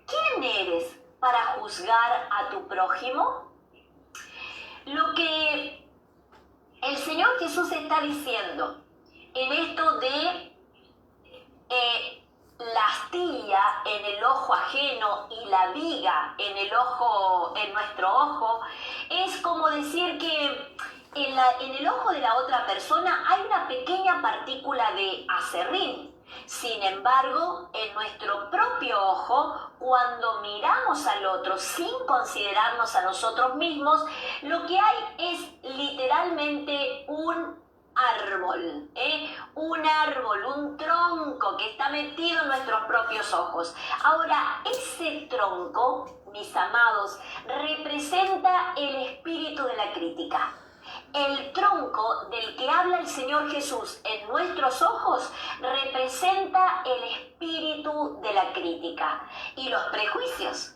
¿quién eres para juzgar a tu prójimo? Lo que el Señor Jesús está diciendo en esto de la astilla en el ojo ajeno y la viga en nuestro ojo, es como decir que en el ojo de la otra persona hay una pequeña partícula de aserrín. Sin embargo, en nuestro propio ojo, cuando miramos al otro sin considerarnos a nosotros mismos, lo que hay es literalmente un árbol, un tronco que está metido en nuestros propios ojos. Ahora, ese tronco, mis amados, representa el espíritu de la crítica. El tronco del que habla el Señor Jesús en nuestros ojos representa el espíritu de la crítica y los prejuicios.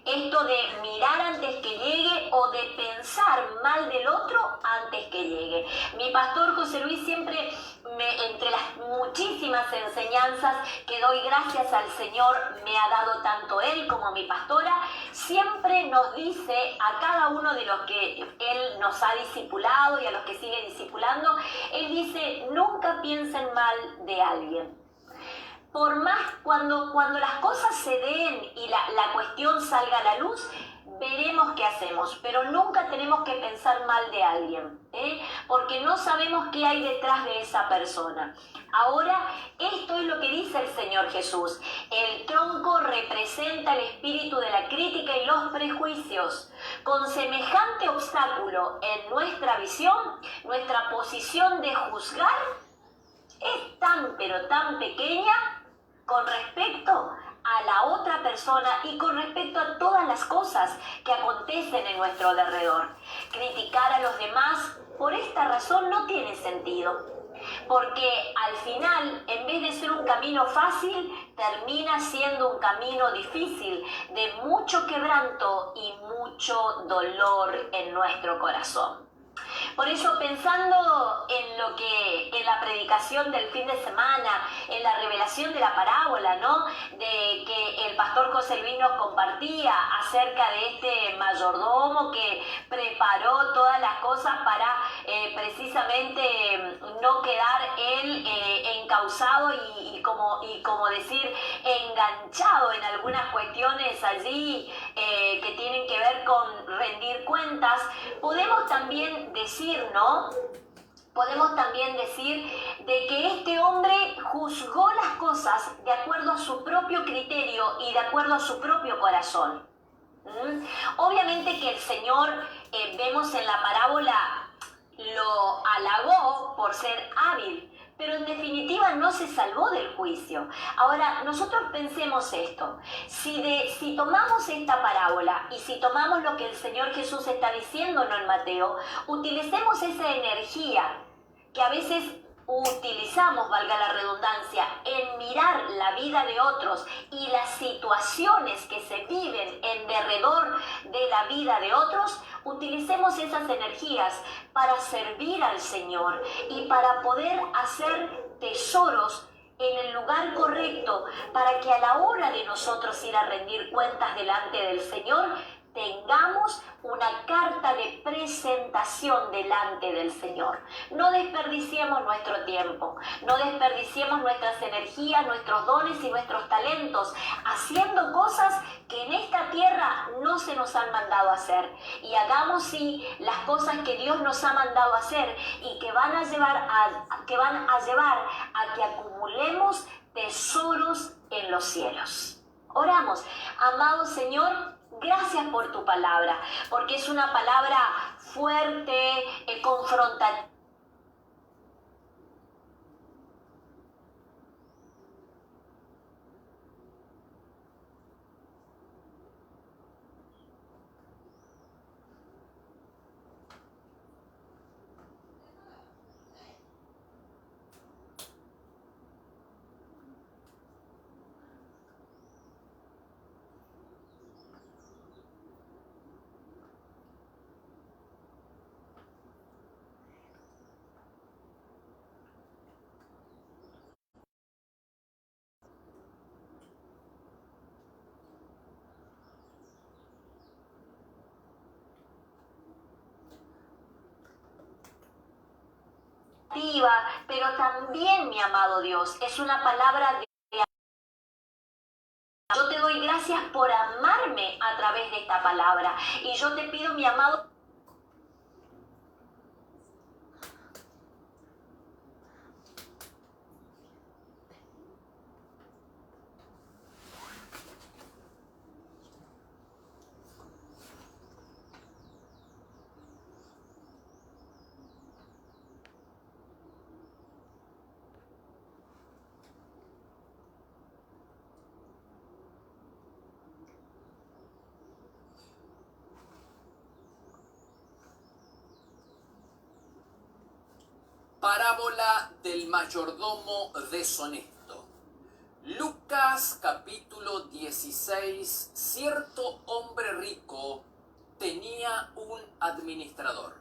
Esto de mirar antes que llegue o de pensar mal del otro antes que llegue. Mi pastor José Luis siempre, entre las muchísimas enseñanzas que doy gracias al Señor, me ha dado tanto él como mi pastora, siempre nos dice a cada uno de los que él nos ha discipulado y a los que sigue discipulando, él dice, nunca piensen mal de alguien. por más cuando las cosas se den y la cuestión salga a la luz, veremos qué hacemos, pero nunca tenemos que pensar mal de alguien, porque no sabemos qué hay detrás de esa persona. Ahora, esto es lo que dice el Señor Jesús. El tronco representa el espíritu de la crítica y los prejuicios. Con semejante obstáculo en nuestra visión, nuestra posición de juzgar es tan pero tan pequeña con respecto a la otra persona y con respecto a todas las cosas que acontecen en nuestro alrededor. Criticar a los demás por esta razón no tiene sentido, porque al final, en vez de ser un camino fácil, termina siendo un camino difícil, de mucho quebranto y mucho dolor en nuestro corazón. Por eso, pensando en la predicación del fin de semana, en la revelación de la parábola, ¿no?, de que el pastor José Luis nos compartía acerca de este mayordomo que preparó todas las cosas para precisamente no quedar él encausado y como decir, enganchado en algunas cuestiones allí que tienen que ver con rendir cuentas. Podemos también decir, ¿no? Podemos también decir de que este hombre juzgó las cosas de acuerdo a su propio criterio y de acuerdo a su propio corazón. Obviamente que el Señor, vemos en la parábola, lo halagó por ser hábil, pero en definitiva no se salvó del juicio. Ahora, nosotros pensemos esto. Si tomamos esta parábola y si tomamos lo que el Señor Jesús está diciéndonos en Mateo, utilicemos esa energía que a veces utilizamos, valga la redundancia, en mirar la vida de otros y las situaciones que se viven en derredor de la vida de otros, utilicemos esas energías para servir al Señor y para poder hacer tesoros en el lugar correcto, para que a la hora de nosotros ir a rendir cuentas delante del Señor, tengamos una carta de presentación delante del Señor. No desperdiciemos nuestro tiempo, no desperdiciemos nuestras energías, nuestros dones y nuestros talentos haciendo cosas que en esta tierra no se nos han mandado a hacer. Y hagamos sí las cosas que Dios nos ha mandado a hacer y que van a llevar a que acumulemos tesoros en los cielos. Oramos. Amado Señor, gracias por tu palabra, porque es una palabra fuerte, confrontativa. Pero también, mi amado Dios, es una palabra de... Yo te doy gracias por amarme a través de esta palabra. Y yo te pido, mi amado... Parábola del mayordomo deshonesto. Lucas capítulo 16. Cierto hombre rico tenía un administrador.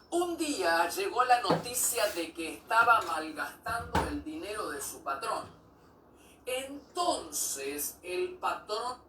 Un día llegó la noticia de que estaba malgastando el dinero de su patrón. Entonces el patrón